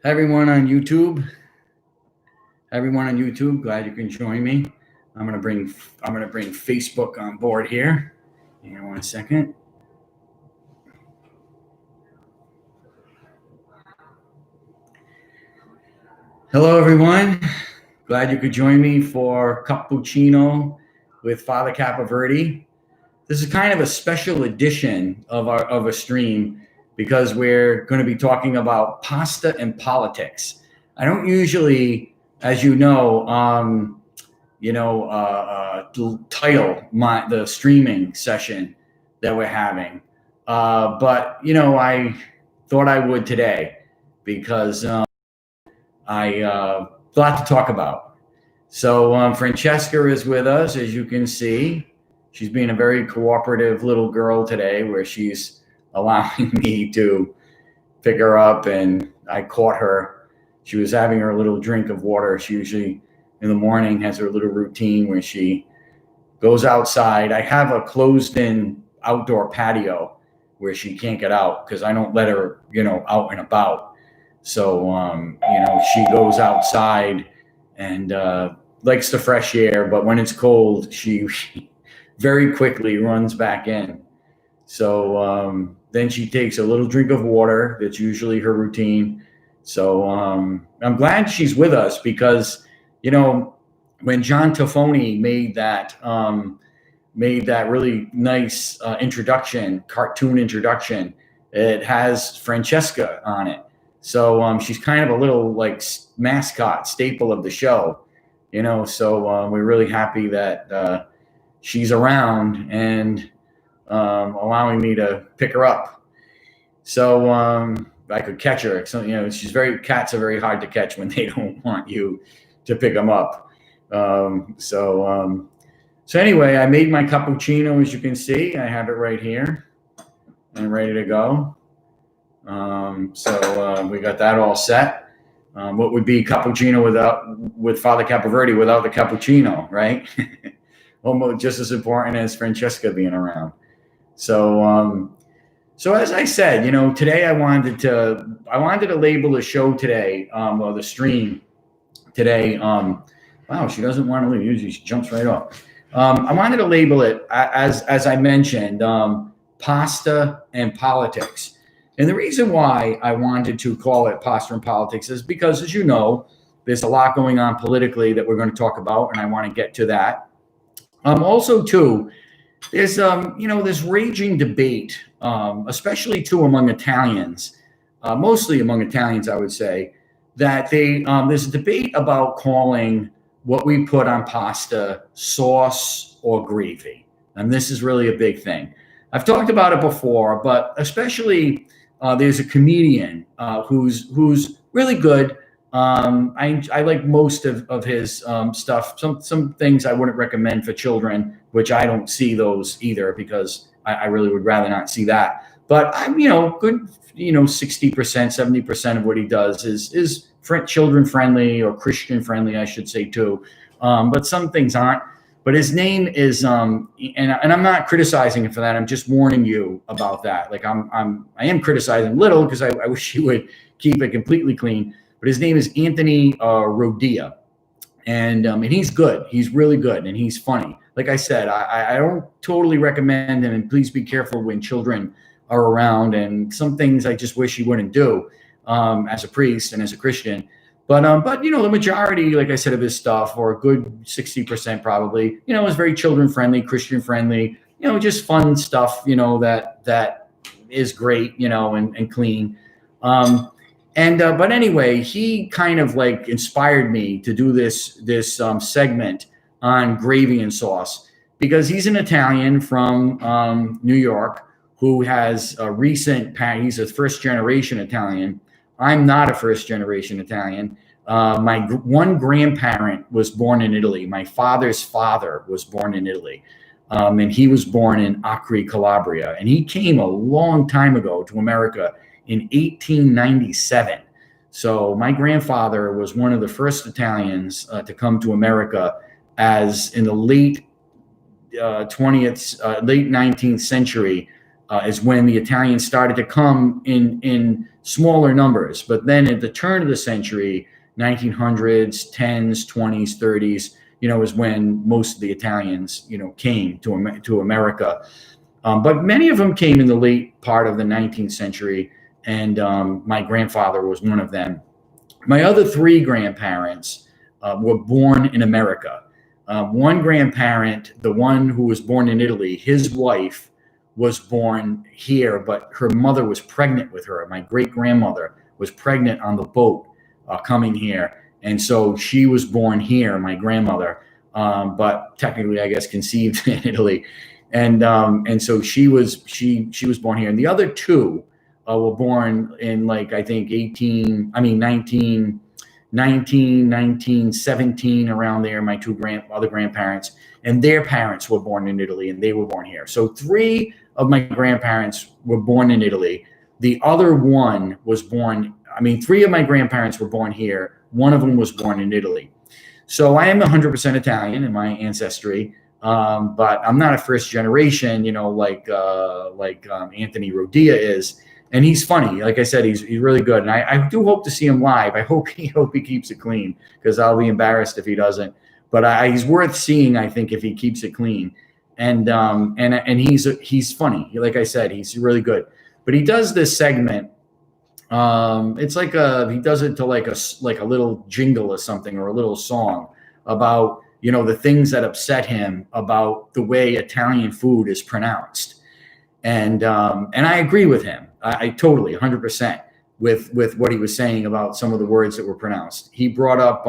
Hi everyone on YouTube. Glad you can join me. I'm gonna bring Facebook on board here. Hang on one second. Hello everyone. Glad you could join me for Cappuccino with Father Capoverdi. This is kind of a special edition of a stream because we're going to be talking about pasta and politics. I don't usually, as title the streaming session that we're having, but I thought I would today because I a lot to talk about. So Francesca is with us, as you can see. She's being a very cooperative little girl today, where she's allowing me to pick her up, and I caught her. She was having her little drink of water. She usually in the morning has her little routine where she goes outside. I have a closed-in outdoor patio where she can't get out because I don't let her, out and about. So, she goes outside and likes the fresh air, but when it's cold, she very quickly runs back in. So then she takes a little drink of water. That's usually her routine. So I'm glad she's with us because, when John Toffoni made that really nice cartoon introduction, it has Francesca on it. So she's kind of a little like mascot staple of the show, So we're really happy that she's around and allowing me to pick her up. So I could catch her. So, cats are very hard to catch when they don't want you to pick them up. So anyway, I made my cappuccino, as you can see. I have it right here and ready to go. We got that all set. What would be cappuccino with Father Capoverdi without the cappuccino, right? Almost just as important as Francesca being around. So as I said, today I wanted to label the show today, or the stream today. Wow, she doesn't want to leave. Usually she jumps right off. I wanted to label it as I mentioned, pasta and politics. And the reason why I wanted to call it pasta and politics is because, as you know, there's a lot going on politically that we're going to talk about, and I want to get to that. Also, too, there's this raging debate, especially too among Italians, mostly among Italians, I would say, that there's a debate about calling what we put on pasta sauce or gravy, and this is really a big thing. I've talked about it before, but especially there's a comedian who's really good. I like most of his stuff. Some things I wouldn't recommend for children, which I don't see those either because I really would rather not see that. But I'm good. 60%, 70% of what he does is children friendly or Christian friendly, I should say too. But some things aren't. But his name is, and I'm not criticizing him for that. I'm just warning you about that. Like I am criticizing little because I wish he would keep it completely clean. But his name is Anthony Rodia, and he's good. He's really good, and he's funny. Like I said, I don't totally recommend him, and please be careful when children are around. And some things I just wish he wouldn't do as a priest and as a Christian. But the majority, like I said, of his stuff, or a good 60% probably, is very children friendly, Christian friendly, just fun stuff, that is great, and clean. But anyway, he kind of like inspired me to do this segment on gravy and sauce because he's an Italian from New York who has he's a first generation Italian. I'm not a first generation Italian. My one grandparent was born in Italy. My father's father was born in Italy. And he was born in Acre, Calabria. And he came a long time ago to America in 1897. So my grandfather was one of the first Italians to come to America as in the late 19th century. is when the Italians started to come in smaller numbers. But then at the turn of the century, 1900s, 10s, 20s, 30s, is when most of the Italians, came to America. But many of them came in the late part of the 19th century, and my grandfather was one of them. My other three grandparents were born in America. One grandparent, the one who was born in Italy, his wife was born here, but her mother was pregnant with her. My great-grandmother was pregnant on the boat coming here. And so she was born here, my grandmother, but technically, I guess, conceived in Italy. And so she was born here. And the other two were born in, I think 1917, around there, my two other grandparents, and their parents were born in Italy, and they were born here. So three of my grandparents were born in Italy. The other one was born, three of my grandparents were born here. One of them was born in Italy. So I am 100% Italian in my ancestry, but I'm not a first generation, like Anthony Rodia is. And he's funny. Like I said, he's really good. And I do hope to see him live. I hope he keeps it clean, because I'll be embarrassed if he doesn't. But he's worth seeing, I think, if he keeps it clean. And he's funny. Like I said, he's really good. But he does this segment. It's like he does it to like a little jingle or something, or a little song about, the things that upset him about the way Italian food is pronounced. And I agree with him. I totally 100% with what he was saying about some of the words that were pronounced. He brought up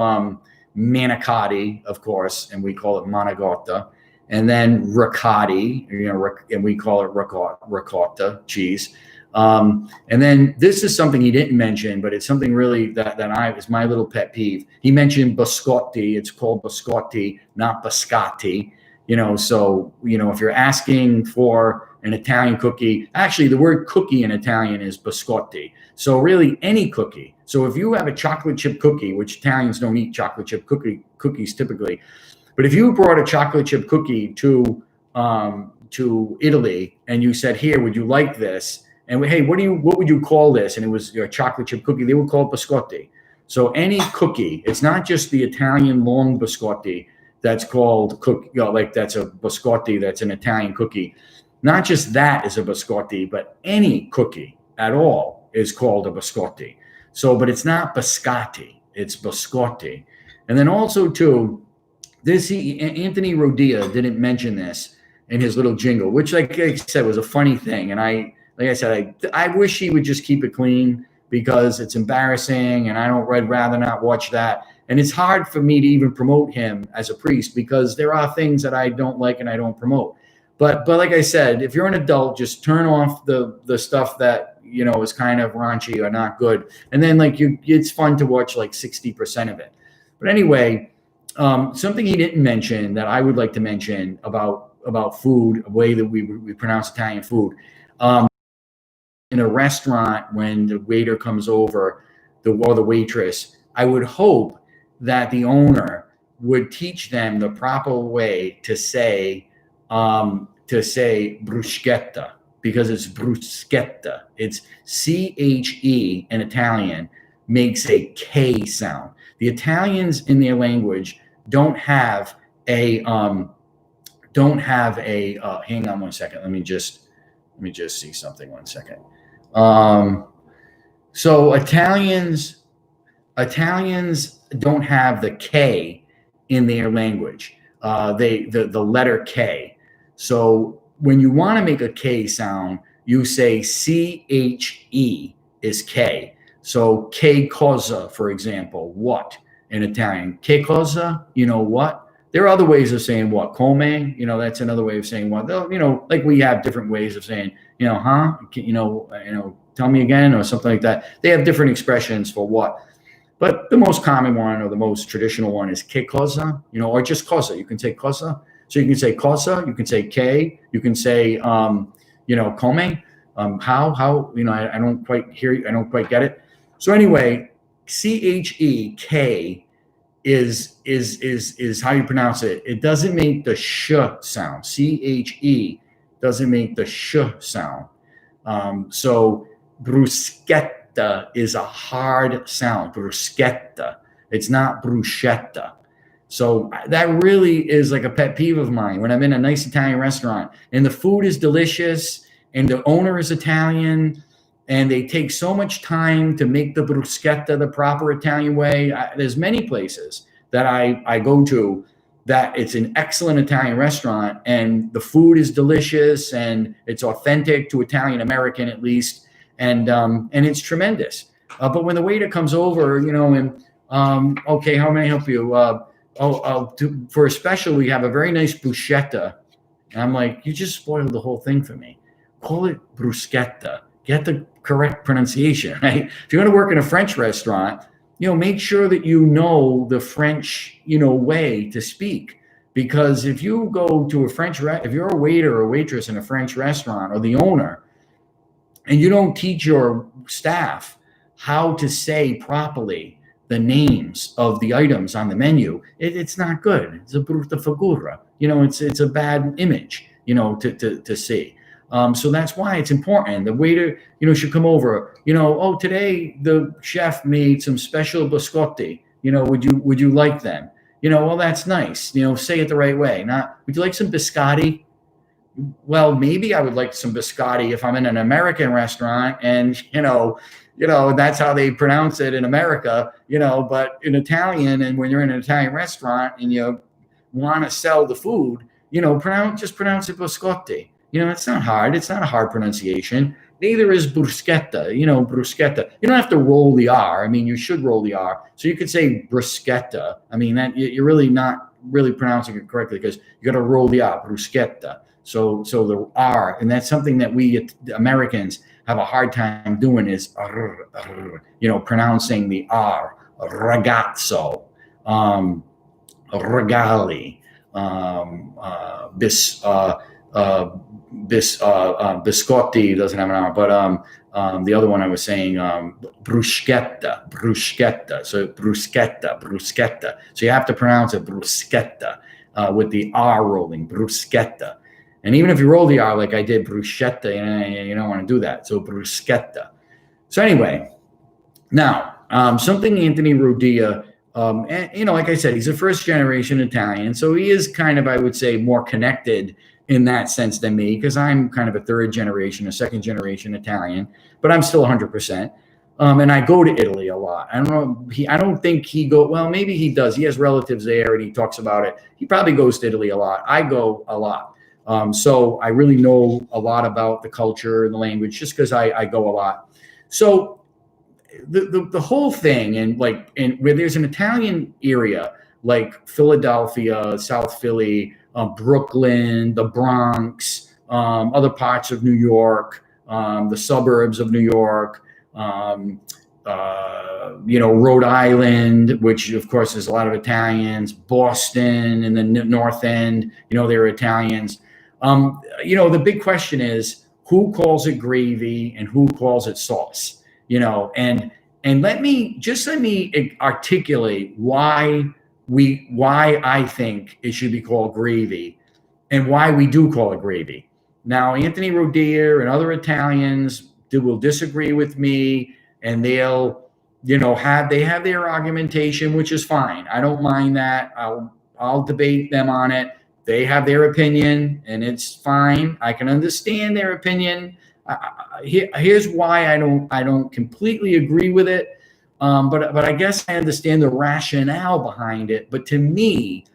manicotti, of course, and we call it manigotta, and then ricotti, and we call it ricotta cheese. And then this is something he didn't mention, but it's something really that is my little pet peeve. He mentioned biscotti. It's called biscotti, not biscotti. So if you're asking for an Italian cookie, actually the word cookie in Italian is biscotti. So really any cookie. So if you have a chocolate chip cookie, which Italians don't eat chocolate chip cookies typically, but if you brought a chocolate chip cookie to Italy and you said, "Here, would you like this?" And hey, what would you call this? And it was a chocolate chip cookie. They would call it biscotti. So any cookie, it's not just the Italian long biscotti that's called cookie, that's a biscotti, that's an Italian cookie. Not just that is a biscotti, but any cookie at all is called a biscotti. So, but it's not biscotti, it's biscotti. And then also too, Anthony Rodia didn't mention this in his little jingle, which, like I said, was a funny thing. And I wish he would just keep it clean, because it's embarrassing, and I'd rather not watch that. And it's hard for me to even promote him as a priest, because there are things that I don't like and I don't promote. But like I said, if you're an adult, just turn off the stuff that is kind of raunchy or not good, and then it's fun to watch 60% of it. But anyway, something he didn't mention that I would like to mention about food, a way that we pronounce Italian food. In a restaurant, when the waiter comes over, or the waitress, I would hope that the owner would teach them the proper way to say bruschetta, because it's bruschetta. It's CHE in Italian makes a K sound. The Italians in their language don't have a hang on one second. Let me just see something 1 second. So Italians don't have the K in their language. The letter K. So when you want to make a K sound, you say CHE is K. So che cosa, for example, what in Italian? Che cosa, what? There are other ways of saying what. Come, that's another way of saying what. Like we have different ways of saying, huh? Tell me again, or something like that. They have different expressions for what. But the most common one, or the most traditional one, is che cosa, or just cosa. You can say cosa. So you can say cosa, you can say che, you can say, come, how, I don't quite hear you, I don't quite get it. So anyway, CHE, is how you pronounce it. It doesn't make the sh sound. CHE doesn't make the sh sound. So bruschetta is a hard sound. Bruschetta. It's not bruschetta. So that really is like a pet peeve of mine when I'm in a nice Italian restaurant and the food is delicious and the owner is Italian and they take so much time to make the bruschetta the proper Italian way. There's many places that I go to that it's an excellent Italian restaurant and the food is delicious and it's authentic to Italian American at least, and it's tremendous. But when the waiter comes over, and okay, how may I help you? For a special, we have a very nice bruschetta. And I'm like, you just spoiled the whole thing for me. Call it bruschetta. Get the correct pronunciation, right? If you're going to work in a French restaurant, make sure that you know the French, way to speak. Because if you go to if you're a waiter or waitress in a French restaurant or the owner, and you don't teach your staff how to say properly the names of the items on the menu, it's not good. It's a brutta figura. It's a bad image, to see. So that's why it's important. The waiter, should come over. Today the chef made some special biscotti. Would you like them? Well, that's nice. Say it the right way. Not, would you like some biscotti? Well, maybe I would like some biscotti if I'm in an American restaurant, and that's how they pronounce it in America. But in Italian, and when you're in an Italian restaurant and you want to sell the food, just pronounce it biscotti. It's not hard. It's not a hard pronunciation. Neither is bruschetta. Bruschetta. You don't have to roll the R. I mean, you should roll the R. So you could say bruschetta. I mean, that you're really not really pronouncing it correctly because you got to roll the R. Bruschetta. So the R, and that's something that we Americans have a hard time doing is, pronouncing the R. Ragazzo, regali, biscotti doesn't have an R, but the other one I was saying, bruschetta. So bruschetta. So you have to pronounce it bruschetta with the R rolling, bruschetta. And even if you roll the R like I did, bruschetta, you don't want to do that. So bruschetta. So anyway, now something Anthony Rodia, and, like I said, he's a first generation Italian. So he is kind of, I would say, more connected in that sense than me, because I'm kind of a third generation, a second generation Italian, but I'm still 100%. And I go to Italy a lot. I don't think he well, maybe he does. He has relatives there and he talks about it. He probably goes to Italy a lot. I go a lot. So I really know a lot about the culture and the language just because I go a lot. So the whole thing, and where there's an Italian area like Philadelphia, South Philly, Brooklyn, the Bronx, other parts of New York, the suburbs of New York, Rhode Island, which of course is a lot of Italians, Boston and the North End, there are Italians. The big question is who calls it gravy and who calls it sauce, and let me articulate why I think it should be called gravy and why we do call it gravy. Now, Anthony Rodia and other Italians will disagree with me, and they'll, have their argumentation, which is fine. I don't mind that. I'll debate them on it. They have their opinion, and it's fine. I can understand their opinion. Here's why I don't completely agree with it. But I guess I understand the rationale behind it. But to me,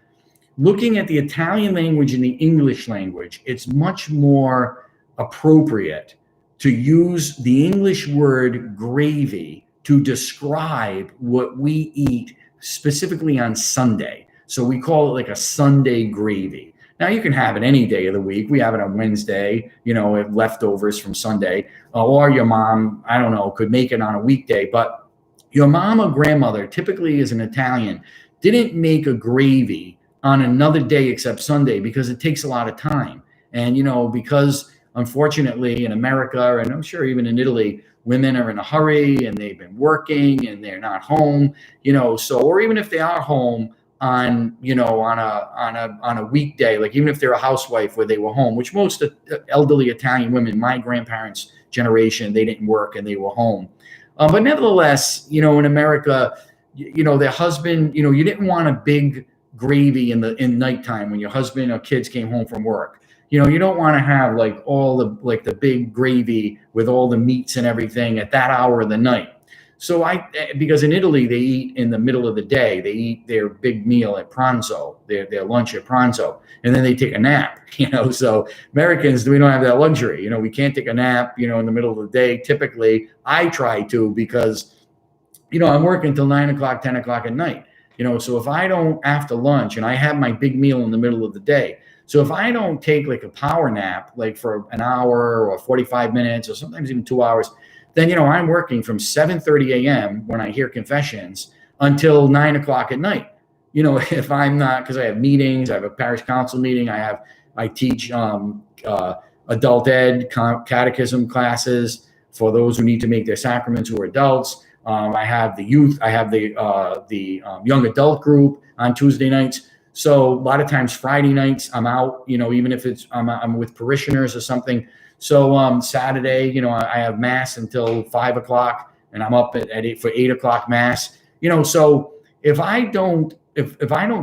looking at the Italian language and the English language, it's much more appropriate to use the English word gravy to describe what we eat specifically on Sunday. So we call it like a Sunday gravy. Now you can have it any day of the week. We have it on Wednesday, leftovers from Sunday, or your mom, I don't know, could make it on a weekday. But your mom or grandmother, typically as an Italian, didn't make a gravy on another day except Sunday because it takes a lot of time. And, because unfortunately in America, and I'm sure even in Italy, women are in a hurry and they've been working and they're not home, or even if they are home, on, on a weekday, like even if they're a housewife where they were home, which most elderly Italian women, my grandparents' generation, they didn't work and they were home. But nevertheless, in America, their husband, you didn't want a big gravy in nighttime when your husband or kids came home from work. You don't want to have like all the big gravy with all the meats and everything at that hour of the night. So because in Italy, they eat in the middle of the day. They eat their big meal at pranzo, their lunch at pranzo, and then they take a nap, So Americans, we don't have that luxury. We can't take a nap, in the middle of the day. Typically, I try to because, I'm working till 9 o'clock, 10 o'clock at night, So if I don't, after lunch, and I have my big meal in the middle of the day, so if I don't take like a power nap, like for an hour or 45 minutes or sometimes even 2 hours, then, I'm working from 7:30 a.m. when I hear confessions until 9 o'clock at night. If I'm not, because I have meetings, I have a parish council meeting, I teach adult ed catechism classes for those who need to make their sacraments who are adults. I have the youth, I have the young adult group on Tuesday nights. So a lot of times Friday nights I'm out, even if I'm with parishioners or something. So Saturday, I have mass until 5 o'clock, and I'm up at 8 o'clock mass. So if I don't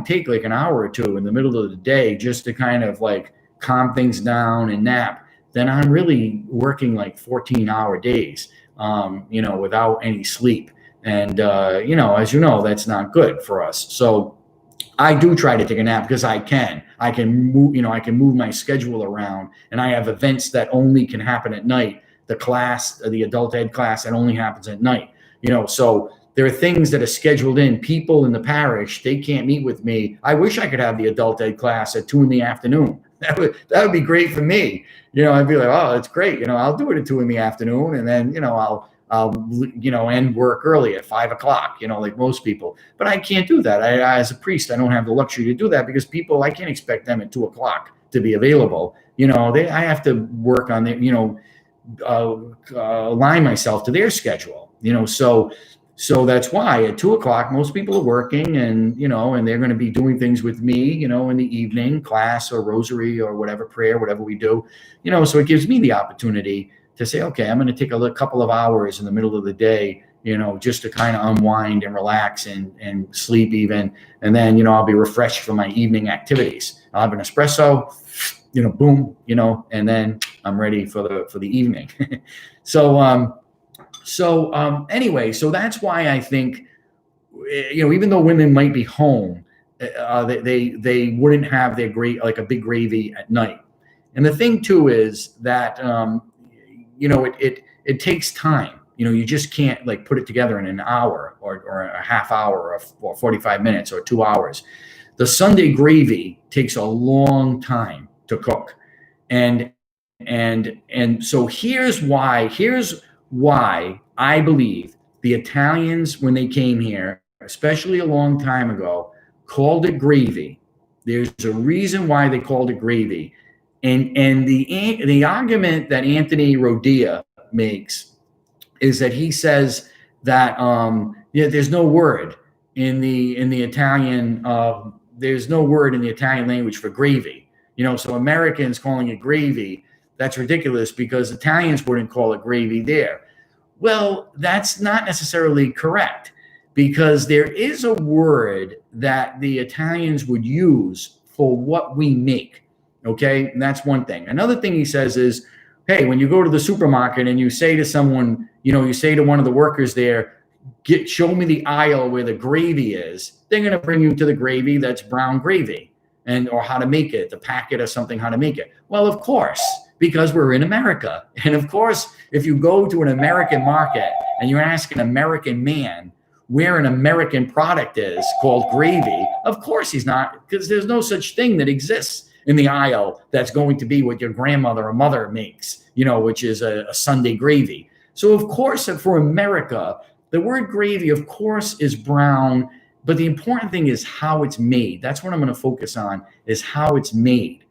take like an hour or two in the middle of the day just to kind of like calm things down and nap, then I'm really working like 14-hour days, without any sleep. And as you know, that's not good for us. So I do try to take a nap because I can move my schedule around, and I have events that only can happen at night. The adult ed class, that only happens at night, so there are things that are scheduled in. People in the parish, they can't meet with me. I wish I could have the adult ed class at 2 p.m. That would be great for me. I'd be like, oh, that's great. I'll do it at 2 p.m. and then, I'll end work early at 5 o'clock, like most people. But I can't do that. As a priest, I don't have the luxury to do that because I can't expect them at 2 o'clock to be available. I have to work on align myself to their schedule, so that's why at 2 o'clock, most people are working and they're going to be doing things with me, in the evening, class or rosary or whatever, prayer, whatever we do, so it gives me the opportunity to say, okay, I'm going to take a couple of hours in the middle of the day, just to kind of unwind and relax and sleep even. And then, I'll be refreshed for my evening activities. I'll have an espresso, boom, and then I'm ready for the evening. Anyway, so that's why I think, even though women might be home, they wouldn't have their a big gravy at night. And the thing too is that, it takes time. You just can't like put it together in an hour or a half hour or 45 minutes or 2 hours. The Sunday gravy takes a long time to cook. And so here's why I believe the Italians, when they came here, especially a long time ago, called it gravy. There's a reason why they called it gravy. And the argument that Anthony Rodia makes is that he says that there's no word in the Italian there's no word in the Italian language for gravy. So Americans calling it gravy, that's ridiculous because Italians wouldn't call it gravy there. Well, that's not necessarily correct because there is a word that the Italians would use for what we make. Okay, and that's one thing. Another thing he says is, hey, when you go to the supermarket and you say to someone, you say to one of the workers there, show me the aisle where the gravy is, they're going to bring you to the gravy that's brown gravy or how to make it, the packet or something, how to make it. Well, of course, because we're in America. And of course, if you go to an American market and you ask an American man where an American product is called gravy, of course he's not, because there's no such thing that exists in the aisle that's going to be what your grandmother or mother makes, which is a Sunday gravy. So of course, for America, the word gravy, of course, is brown, but the important thing is how it's made. That's what I'm going to focus on, is how it's made.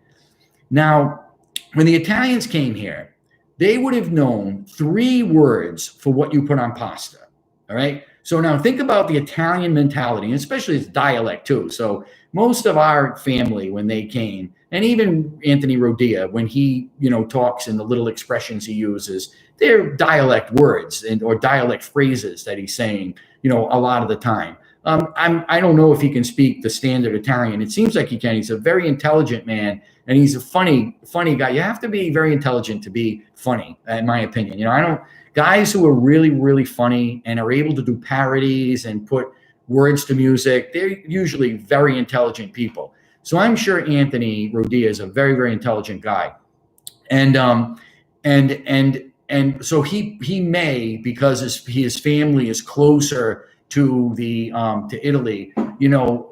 Now, when the Italians came here, they would have known 3 words for what you put on pasta, All right. So now think about the Italian mentality, and especially its dialect too. So most of our family, when they came, and even Anthony Rodia, when he, talks and the little expressions he uses, they're dialect words or dialect phrases that he's saying, a lot of the time. I don't know if he can speak the standard Italian. It seems like he can. He's a very intelligent man, and he's a funny guy. You have to be very intelligent to be funny, in my opinion. I don't. Guys who are really, really funny and are able to do parodies and put words to music, they're usually very intelligent people. So I'm sure Anthony Rodia is a very, very intelligent guy. And so he may, because his family is closer to to Italy,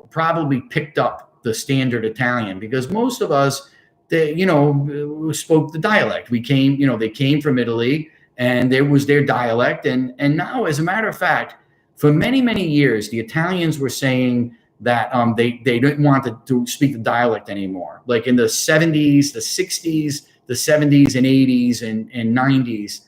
probably picked up the standard Italian, because most of us, spoke the dialect. We came, they came from Italy, and there was their dialect. And now, as a matter of fact, for many, many years, the Italians were saying that they didn't want to speak the dialect anymore. Like in the 70s, the 60s, the 70s and 80s and 90s,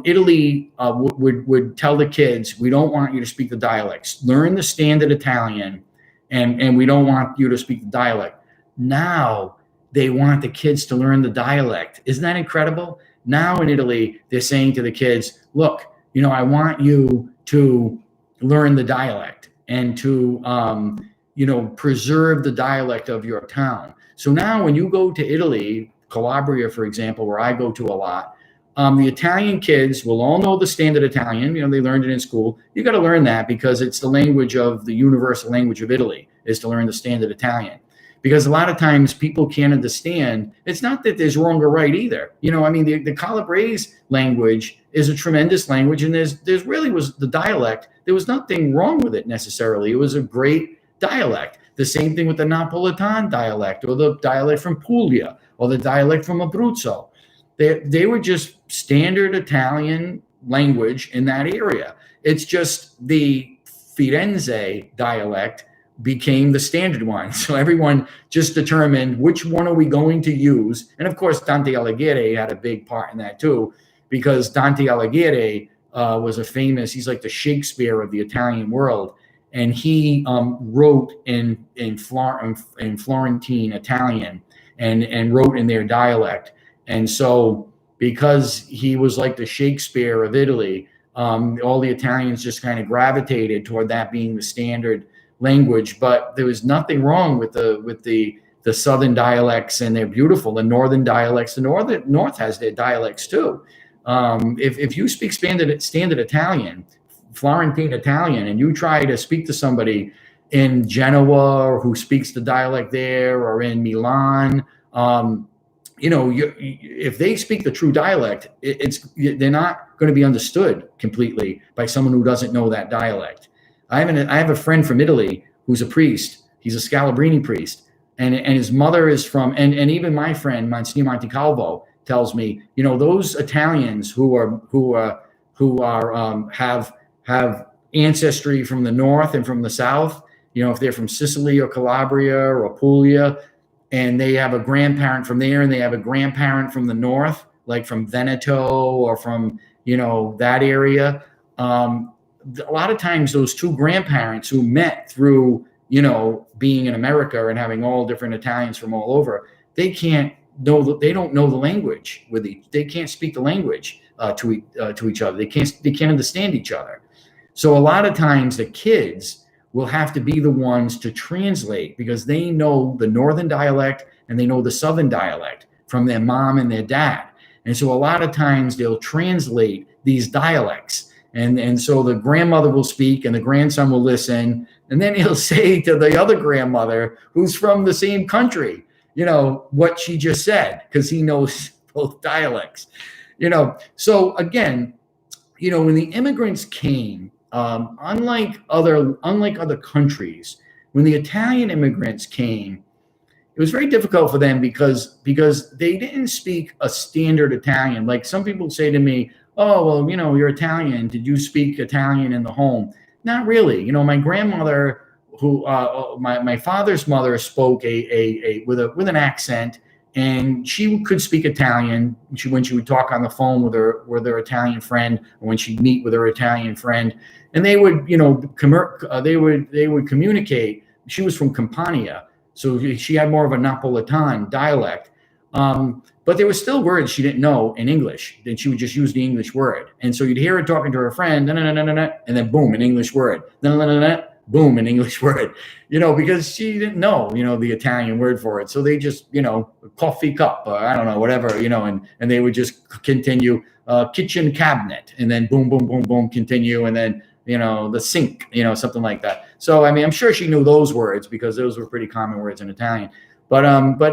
Italy would tell the kids, we don't want you to speak the dialects. Learn the standard Italian, and we don't want you to speak the dialect. Now they want the kids to learn the dialect. Isn't that incredible? Now in Italy, they're saying to the kids, look, I want you to learn the dialect and to, preserve the dialect of your town. So now when you go to Italy, Calabria, for example, where I go to a lot, the Italian kids will all know the standard Italian. They learned it in school. You got to learn that, because it's the language of the universal language of Italy, is to learn the standard Italian. Because a lot of times people can't understand. It's not that there's wrong or right either. The Calabrese language is a tremendous language, and there's really was the dialect. There was nothing wrong with it necessarily. It was a great dialect. The same thing with the Napolitan dialect, or the dialect from Puglia, or the dialect from Abruzzo. They were just standard Italian language in that area. It's just the Firenze dialect became the standard one. So everyone just determined which one are we going to use. And of course, Dante Alighieri had a big part in that too, because Dante Alighieri was he's like the Shakespeare of the Italian world. And he wrote in Florentine Italian and wrote in their dialect. And so because he was like the Shakespeare of Italy, all the Italians just kind of gravitated toward that being the standard language. But there was nothing wrong with the southern dialects, and they're beautiful. The northern dialects, the north has their dialects too. If you speak standard Italian, Florentine Italian, and you try to speak to somebody in Genoa, or who speaks the dialect there, or in Milan, if they speak the true dialect, they're not going to be understood completely by someone who doesn't know that dialect. I have a friend from Italy who's a priest. He's a Scalabrini priest, and his mother is from. And even my friend Monsignor Monticalvo tells me, those Italians who have ancestry from the north and from the south. If they're from Sicily or Calabria or Puglia, and they have a grandparent from there, and they have a grandparent from the north, like from Veneto or from that area. A lot of times those two grandparents who met through, being in America and having all different Italians from all over, they don't know the language they can't speak the language to each other. They can't understand each other. So a lot of times the kids will have to be the ones to translate, because they know the northern dialect and they know the southern dialect from their mom and their dad. And so a lot of times they'll translate these dialects. And so the grandmother will speak and the grandson will listen. And then he'll say to the other grandmother, who's from the same country, what she just said, because he knows both dialects. So again, when the immigrants came, unlike other countries, when the Italian immigrants came, it was very difficult for them because they didn't speak a standard Italian. Like some people say to me, oh, well, you're Italian. Did you speak Italian in the home? Not really. My grandmother, who my father's mother, spoke with an accent, and she could speak Italian. When she would talk on the phone with her Italian friend, or when she'd meet with her Italian friend, and they would, they would communicate. She was from Campania, so she had more of a Napolitan dialect. But there were still words she didn't know in English. Then she would just use the English word. And so you'd hear her talking to her friend, and then boom, an English word. Boom, an English word. Because she didn't know, the Italian word for it. So they just, coffee cup, or I don't know, whatever, and they would just continue, kitchen cabinet, and then boom, boom, boom, boom, continue, and then, the sink, something like that. So, I mean, I'm sure she knew those words because those were pretty common words in Italian. But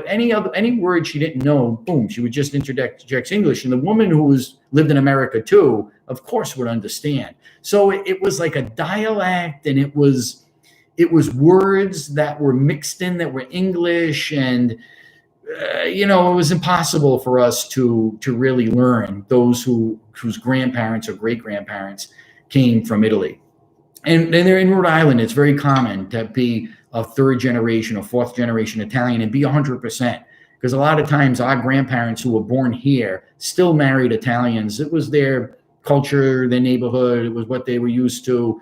any word she didn't know, boom, she would just interject English. And the woman who lived in America too, of course, would understand. So it was like a dialect, and it was words that were mixed in that were English, and it was impossible for us to really learn those whose grandparents or great grandparents came from Italy. And they're in Rhode Island. It's very common to be a third generation or fourth generation Italian and be 100%. Because a lot of times our grandparents who were born here still married Italians. It was their culture, their neighborhood. It was what they were used to.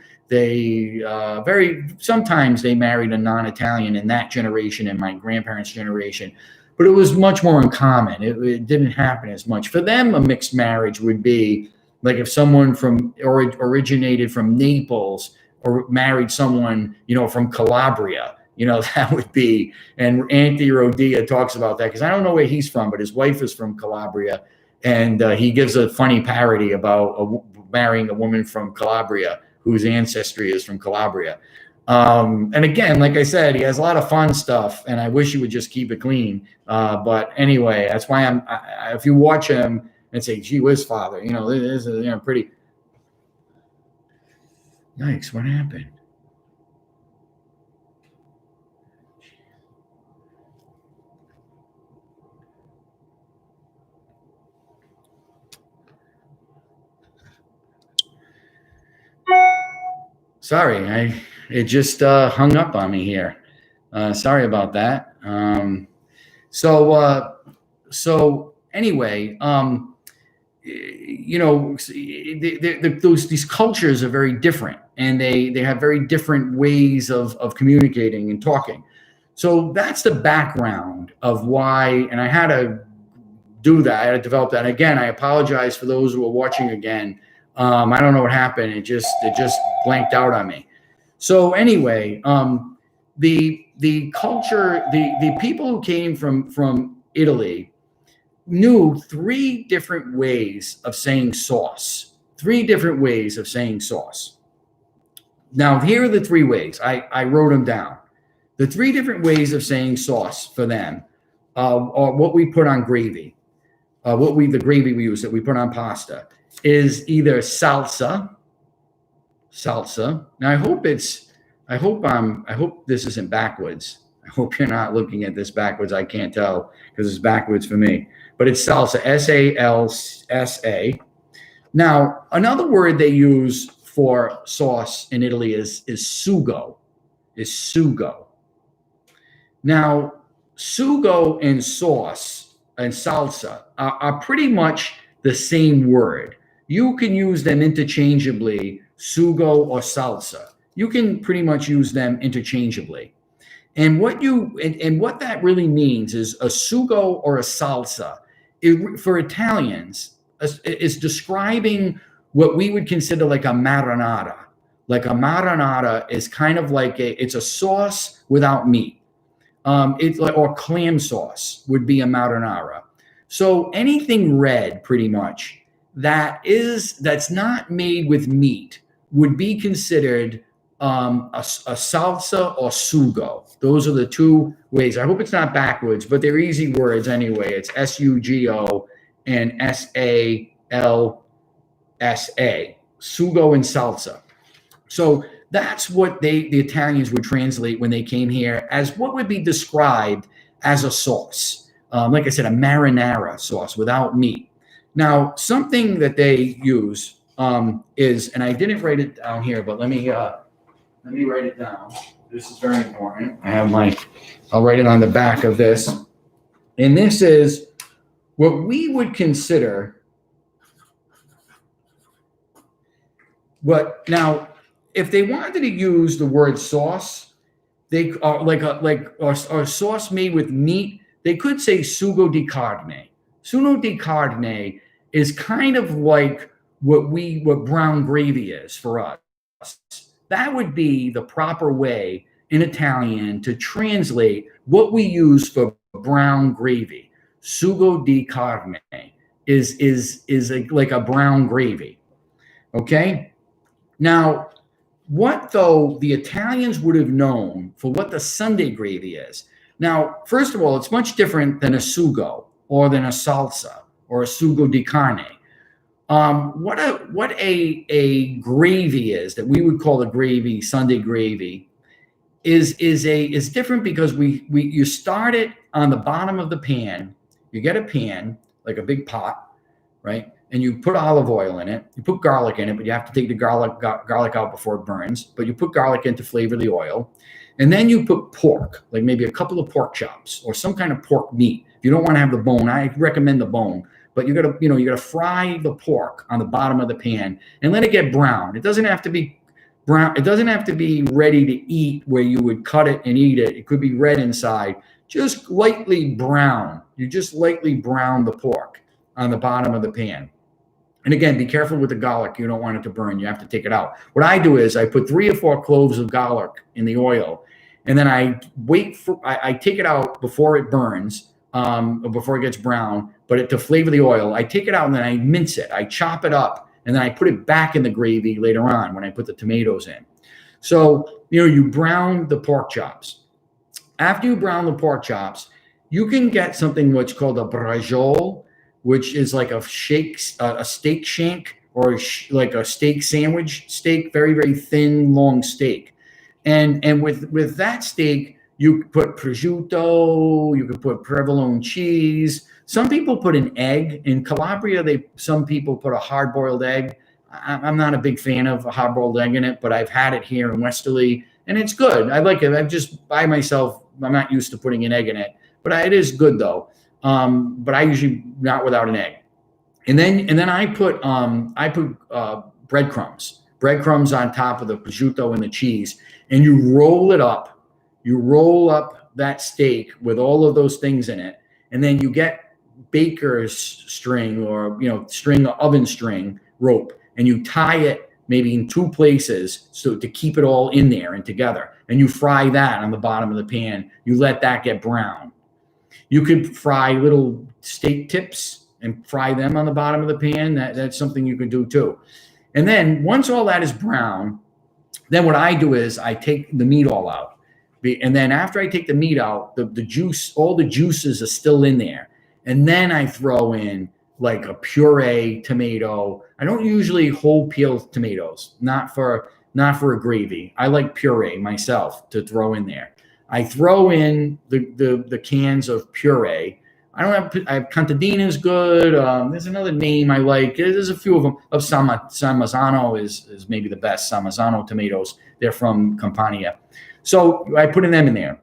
Sometimes they married a non-Italian in that generation, in my grandparents' generation. But it was much more uncommon. It didn't happen as much. For them, a mixed marriage would be like if someone originated from Naples or married someone, from Calabria, that would be. And Anthony Rodia talks about that because I don't know where he's from, but his wife is from Calabria. And he gives a funny parody about marrying a woman from Calabria whose ancestry is from Calabria. And again, like I said, he has a lot of fun stuff, and I wish he would just keep it clean. But anyway, that's why if you watch him and say, gee whiz, father, this is pretty. Yikes, what happened? Sorry, it just hung up on me here. Sorry about that. So anyway, these cultures are very different, and they have very different ways of communicating and talking. So that's the background of why, and I had to do that. I had to develop that. And again, I apologize for those who are watching again. I don't know what happened. It just blanked out on me. So anyway, the culture, the people who came from Italy knew three different ways of saying sauce. Now, here are the three ways. I wrote them down. The three different ways of saying sauce for them are what we put on gravy. The gravy we use that we put on pasta is either salsa. Now, I hope this isn't backwards. I hope you're not looking at this backwards. I can't tell because it's backwards for me. But it's salsa, S-A-L-S-A. Now, another word they use for sauce in Italy is sugo. Now, sugo and sauce and salsa are pretty much the same word. You can use them interchangeably, sugo or salsa. You can pretty much use them interchangeably. And what that really means is a sugo or a salsa, for Italians, is describing what we would consider like a marinara. Like a marinara is kind of like it's a sauce without meat. It's like, or clam sauce would be a marinara. So anything red, pretty much, that's not made with meat would be considered a salsa or sugo. Those are the two ways. I hope it's not backwards, but they're easy words anyway. It's S-U-G-O and S-A-L-S-A, sugo and salsa. So that's what the Italians would translate when they came here as what would be described as a sauce. Like I said, a marinara sauce without meat. Now, something that they use is, and I didn't write it down here, but let me write it down. This is very important. I'll write it on the back of this. And this is what we would consider what now, if they wanted to use the word sauce, they are or sauce made with meat, they could say sugo di carne. Sugo di carne is kind of like what brown gravy is for us. That would be the proper way in Italian to translate what we use for brown gravy. Sugo di carne is like a brown gravy. Okay? Now, what though the Italians would have known for what the Sunday gravy is? Now, first of all, it's much different than a sugo or than a salsa or a sugo di carne. What a gravy is that we would call a gravy, Sunday gravy, is different because you start it on the bottom of the pan. You get a pan, like a big pot, right? And you put olive oil in it. You put garlic in it, but you have to take the garlic out before it burns. But you put garlic in to flavor the oil. And then you put pork, like maybe a couple of pork chops or some kind of pork meat. If you don't want to have the bone, I recommend the bone. But you gotta fry the pork on the bottom of the pan and let it get brown. It doesn't have to be brown. It doesn't have to be ready to eat where you would cut it and eat it. It could be red inside, just lightly brown. You just lightly brown the pork on the bottom of the pan. And again, be careful with the garlic. You don't want it to burn. You have to take it out. What I do is I put 3 or 4 cloves of garlic in the oil, and then I take it out before it burns, before it gets brown, but to flavor the oil, I take it out and then I mince it. I chop it up, and then I put it back in the gravy later on when I put the tomatoes in. So, you brown the pork chops. After you brown the pork chops, you can get something what's called a braciole, which is like a steak shank, or like a steak sandwich steak, very, very thin, long steak. And with that steak, you put prosciutto, you could put provolone cheese. Some people put an egg. In Calabria, some people put a hard-boiled egg. I'm not a big fan of a hard-boiled egg in it, but I've had it here in Westerly, and it's good. I like it. I'm just by myself. I'm not used to putting an egg in it, but it is good though. But I usually not without an egg. And then I put breadcrumbs on top of the prosciutto and the cheese, and you roll it up. You roll up that steak with all of those things in it, and then you get baker's string or oven string rope, and you tie it maybe in 2 places so to keep it all in there and together. And you fry that on the bottom of the pan. You let that get brown. You could fry little steak tips and fry them on the bottom of the pan. That's something you can do too. And then once all that is brown, then what I do is I take the meat all out. And then after I take the meat out, the juice, all the juices are still in there. And then I throw in like a puree tomato. I don't usually whole peel tomatoes, not for a gravy. I like puree myself to throw in there. I throw in the cans of puree. I have Contadina is good. There's another name I like. There's a few of them. Of San Marzano is maybe the best. San Marzano tomatoes. They're from Campania. So I put them in there.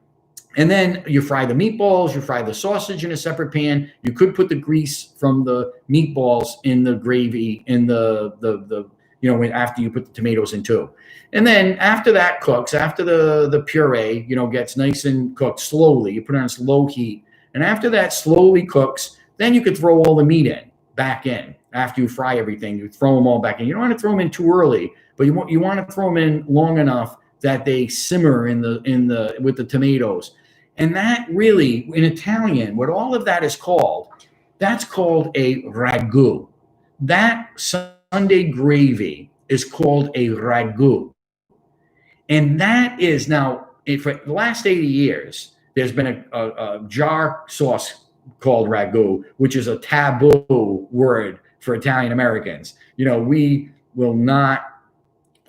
And then you fry the meatballs. You fry the sausage in a separate pan. You could put the grease from the meatballs in the gravy in after you put the tomatoes in too. And then after that cooks, after the puree, gets nice and cooked slowly, you put it on slow heat. And after that slowly cooks, then you could throw all the meat back in. After you fry everything, you throw them all back in. You don't want to throw them in too early, but you want to throw them in long enough that they simmer with the tomatoes. And that really, in Italian, what all of that is called, that's called a ragu. That Sunday gravy is called a ragu. And that is now, for the last 80 years, there's been a jar sauce called ragu, which is a taboo word for Italian Americans. We will not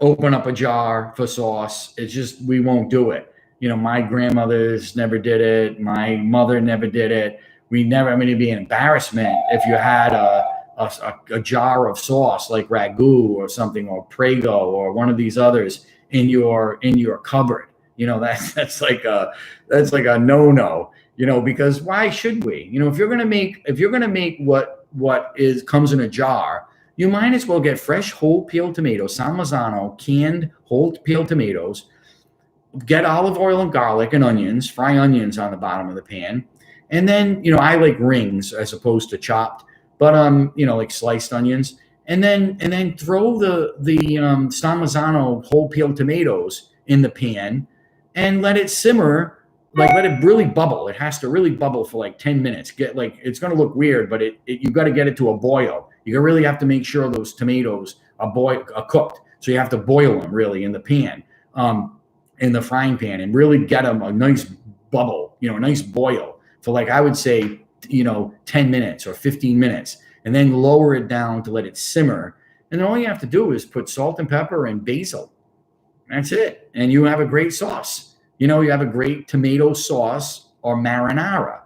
open up a jar for sauce. It's just, we won't do it. My grandmothers never did it. My mother never did it. It'd be an embarrassment if you had a jar of sauce like ragu or something, or prego or one of these others in your cupboard. That's like a no-no, because why should we? If you're gonna make what comes in a jar, you might as well get fresh whole peeled tomatoes, San Marzano canned whole peeled tomatoes. Get olive oil and garlic and onions, fry onions on the bottom of the pan. And then, I like rings as opposed to chopped, but like sliced onions. And then throw the San Marzano whole peeled tomatoes in the pan and let it simmer, like let it really bubble. It has to really bubble for like 10 minutes. It's going to look weird, but you got to get it to a boil. You really have to make sure those tomatoes are cooked. So you have to boil them really in the pan, in the frying pan, and really get them a nice bubble, a nice boil for I would say, 10 minutes or 15 minutes, and then lower it down to let it simmer. And then all you have to do is put salt and pepper and basil. That's it. And you have a great sauce. You have a great tomato sauce or marinara.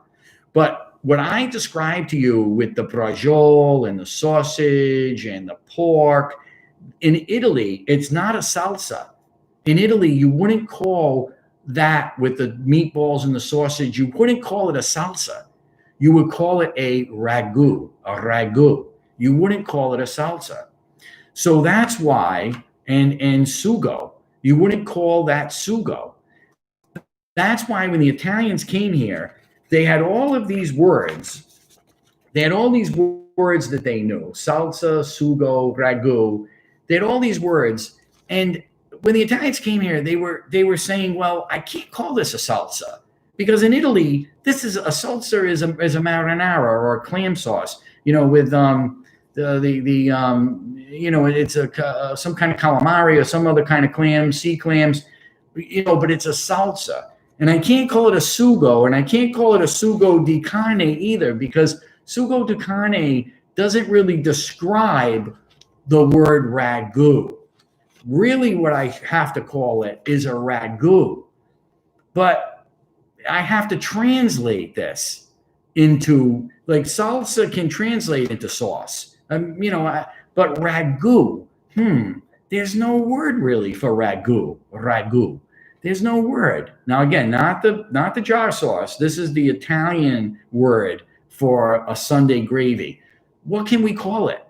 But what I described to you with the braciole and the sausage and the pork, in Italy, it's not a salsa. In Italy, you wouldn't call that with the meatballs and the sausage, you wouldn't call it a salsa. You would call it a ragu. You wouldn't call it a salsa. So that's why, and sugo, you wouldn't call that sugo. That's why when the Italians came here, they had all of these words. They had all these words that they knew: salsa, sugo, ragu. They had all these words. And when the Italians came here, they were saying, well, I can't call this a salsa, because in Italy, this is a salsa is a marinara or a clam sauce, with it's some kind of calamari or some other kind of clam, sea clams, but it's a salsa. And I can't call it a sugo, and I can't call it a sugo di carne either, because sugo di carne doesn't really describe the word ragu. Really, what I have to call it is a ragu. But I have to translate this into, salsa can translate into sauce. But ragu, there's no word really for ragu. There's no word. Now, again, not the jar sauce. This is the Italian word for a Sunday gravy. What can we call it?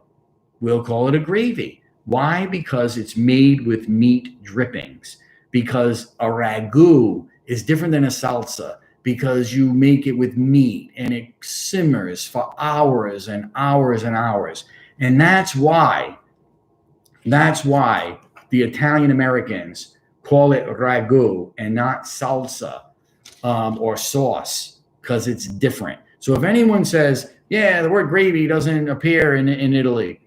We'll call it a gravy. Why? Because it's made with meat drippings. Because a ragu is different than a salsa, because you make it with meat and it simmers for hours and hours and hours. And that's why the Italian Americans call it ragu and not salsa or sauce, because it's different. So if anyone says, yeah, the word gravy doesn't appear in Italy,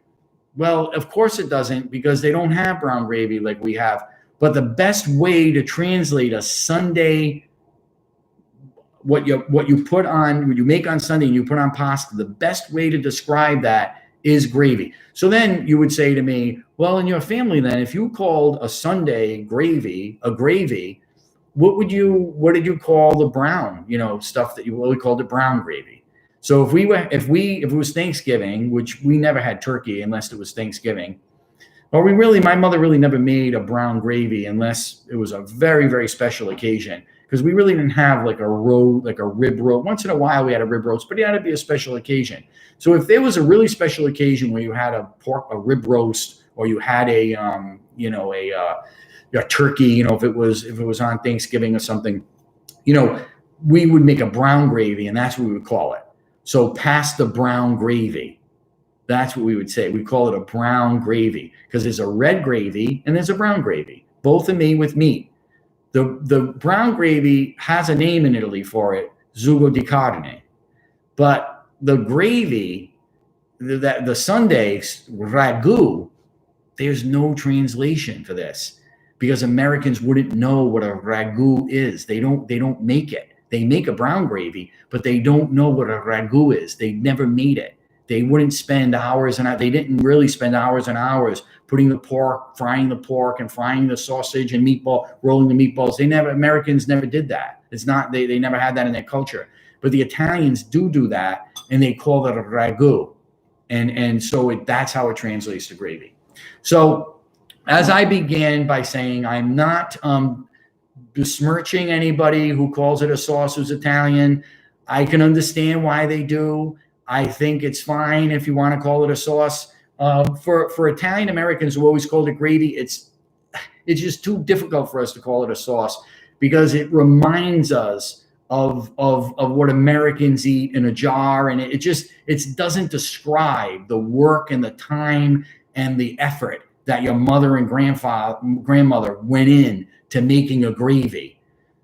well, of course it doesn't, because they don't have brown gravy like we have. But the best way to translate a Sunday, what you make on Sunday and you put on pasta, the best way to describe that is gravy. So then you would say to me, well, in your family then, if you called a Sunday gravy a gravy, what did you call the brown, stuff that we called it brown gravy? So if it was Thanksgiving, which we never had turkey unless it was Thanksgiving, or my mother really never made a brown gravy unless it was a very, very special occasion, because we really didn't have like a rib roast. Once in a while we had a rib roast, but it had to be a special occasion. So if there was a really special occasion where you had a rib roast, or you had a turkey, if it was on Thanksgiving or something, we would make a brown gravy, and that's what we would call it. So pass the brown gravy. That's what we would say. We call it a brown gravy, because there's a red gravy and there's a brown gravy. Both are made with meat. The brown gravy has a name in Italy for it, sugo di carne. But the gravy, the Sunday ragu, there's no translation for this, because Americans wouldn't know what a ragu is. They don't make it. They make a brown gravy, but they don't know what a ragu is. They never made it. They wouldn't spend hours and they didn't really spend hours and hours putting the pork, frying the pork and frying the sausage and meatball, rolling the meatballs. Americans never did that. It's not, they never had that in their culture. But the Italians do that, and they call it a ragu. And so that's how it translates to gravy. So as I began by saying, I'm not besmirching anybody who calls it a sauce who's Italian. I can understand why they do. I think it's fine if you want to call it a sauce. For Italian Americans who always called it gravy, it's just too difficult for us to call it a sauce because it reminds us of what Americans eat in a jar, and it doesn't describe the work and the time and the effort that your mother and grandmother went in to making a gravy.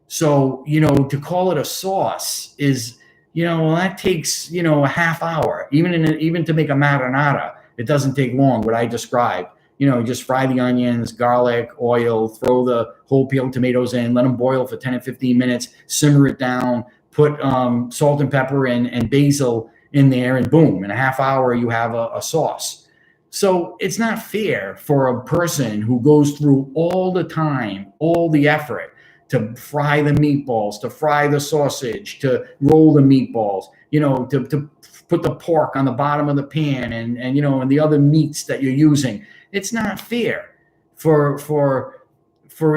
So, to call it a sauce is, well, that takes, a half hour. Even to make a marinara, it doesn't take long, what I described. Just fry the onions, garlic, oil, throw the whole peeled tomatoes in, let them boil for 10 or 15 minutes, simmer it down, put salt and pepper and basil in there, and boom, in a half hour, you have a sauce. So it's not fair for a person who goes through all the time, all the effort to fry the meatballs, to fry the sausage, to roll the meatballs, to put the pork on the bottom of the pan and the other meats that you're using. It's not fair for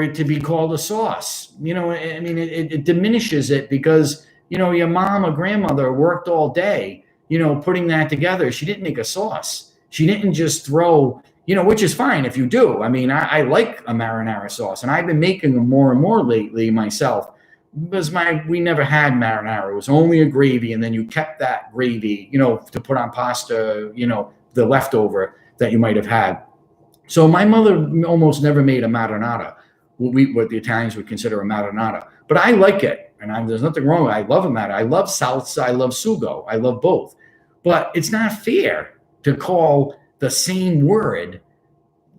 it to be called a sauce. It diminishes it because, your mom or grandmother worked all day, putting that together. She didn't make a sauce. She didn't just throw, which is fine if you do. I like a marinara sauce, and I've been making them more and more lately myself because we never had marinara. It was only a gravy, and then you kept that gravy, to put on pasta, the leftover that you might have had. So my mother almost never made a marinara, what the Italians would consider a marinara. But I like it, and there's nothing wrong with it. I love a marinara. I love salsa. I love sugo. I love both. But it's not fair to call the same word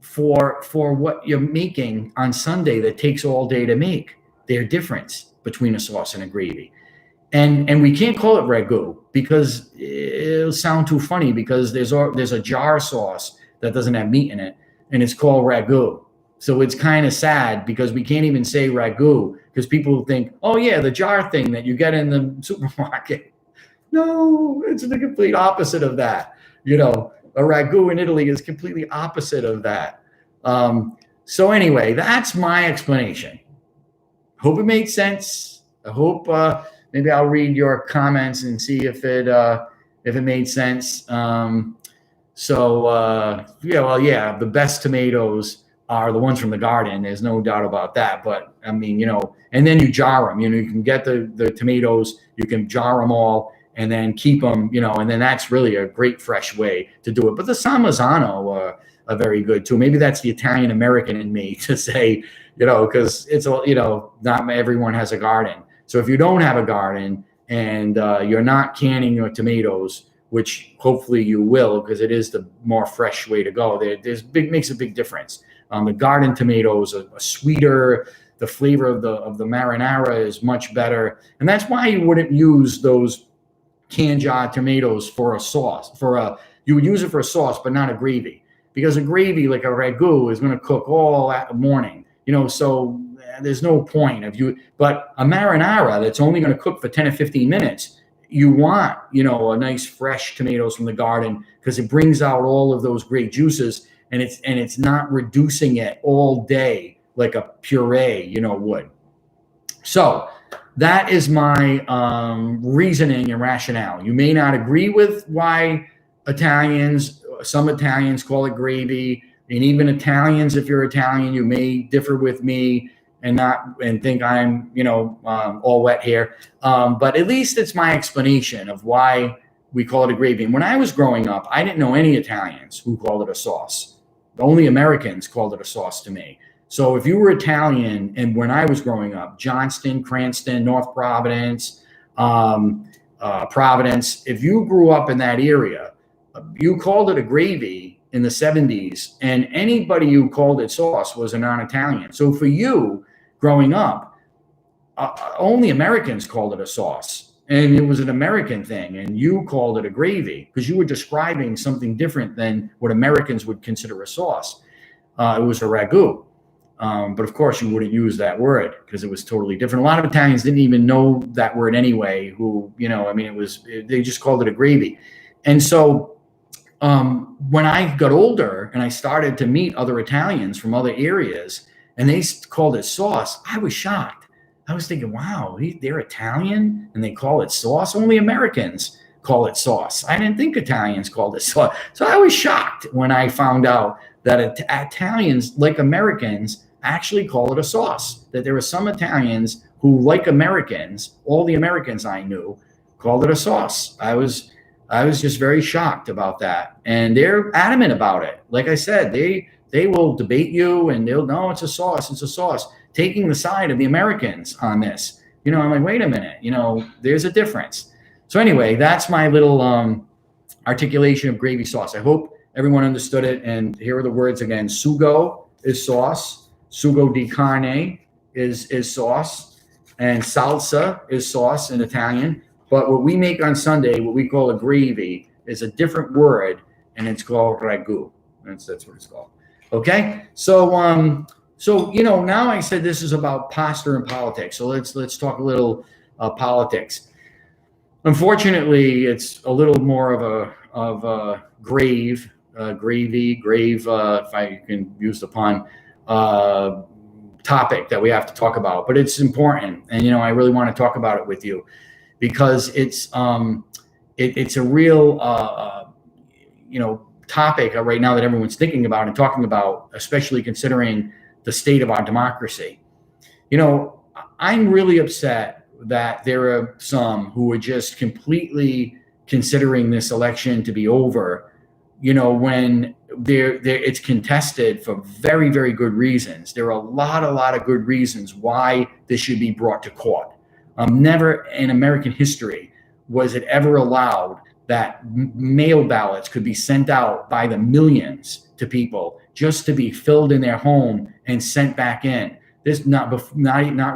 for what you're making on Sunday that takes all day to make. There's a difference between a sauce and a gravy. And we can't call it ragu because it'll sound too funny because there's a jar sauce that doesn't have meat in it, and it's called ragu. So it's kind of sad because we can't even say ragu because people think, oh yeah, the jar thing that you get in the supermarket. No, it's the complete opposite of that. A ragu in Italy is completely opposite of that. So anyway, that's my explanation. Hope it made sense. I hope maybe I'll read your comments and see if it made sense. The best tomatoes are the ones from the garden. There's no doubt about that. But and then you jar them. You can get the tomatoes, you can jar them all, and then keep them, and then that's really a great fresh way to do it. But the Salmazzano are very good too. Maybe that's the Italian American in me to say, because it's not everyone has a garden. So if you don't have a garden and you're not canning your tomatoes, which hopefully you will, because it is the more fresh way to go, makes a big difference. The garden tomatoes are sweeter. The flavor of the marinara is much better, and that's why you wouldn't use those canned jar tomatoes for a sauce. You would use it for a sauce, but not a gravy, because a gravy like a ragu is going to cook all that morning. So there's no point of you. But a marinara that's only going to cook for 10 or 15 minutes, you want a nice fresh tomatoes from the garden because it brings out all of those great juices, and it's not reducing it all day like a puree would. So that is my reasoning and rationale. You may not agree with why some Italians call it gravy, and even Italians, if you're Italian, you may differ with me and think I'm, all wet here. But at least it's my explanation of why we call it a gravy. And when I was growing up, I didn't know any Italians who called it a sauce. Only Americans called it a sauce to me. So if you were Italian, and when I was growing up, Johnston, Cranston, North Providence, Providence, if you grew up in that area, you called it a gravy in the 70s, and anybody who called it sauce was a non-Italian. So for you, growing up, only Americans called it a sauce, and it was an American thing, and you called it a gravy because you were describing something different than what Americans would consider a sauce. It was a ragu. But of course, you wouldn't use that word because it was totally different. A lot of Italians didn't even know that word anyway. They just called it a gravy. And so when I got older and I started to meet other Italians from other areas and they called it sauce, I was shocked I was thinking, wow, they're Italian and they call it sauce. Only Americans call it sauce. I didn't think Italians called it sauce. So I was shocked when I found out that Italians, like Americans, actually call it a sauce. That there are some Italians who, like Americans, all the Americans I knew, called it a sauce. I was just very shocked about that. And they're adamant about it. Like I said, they will debate you and they'll, no, it's a sauce, it's a sauce, taking the side of the Americans on this. I'm like, wait a minute, there's a difference. So anyway, that's my little articulation of gravy sauce. I hope everyone understood it. And here are the words again. Sugo is sauce. Sugo di carne is sauce. And salsa is sauce in Italian. But what we make on Sunday, what we call a gravy, is a different word, and it's called ragu. That's what it's called. Okay? So now I said this is about pasta and politics. So let's talk a little politics. Unfortunately, it's a little more of a gravy, if I can use the pun, topic that we have to talk about. But it's important, and I really want to talk about it with you because it's a real topic right now that everyone's thinking about and talking about, especially considering the state of our democracy. I'm really upset that there are some who are just completely considering this election to be over, when it's contested for very, very good reasons. There are a lot of good reasons why this should be brought to court. Never in American history was it ever allowed that mail ballots could be sent out by the millions to people just to be filled in their home and sent back in. This not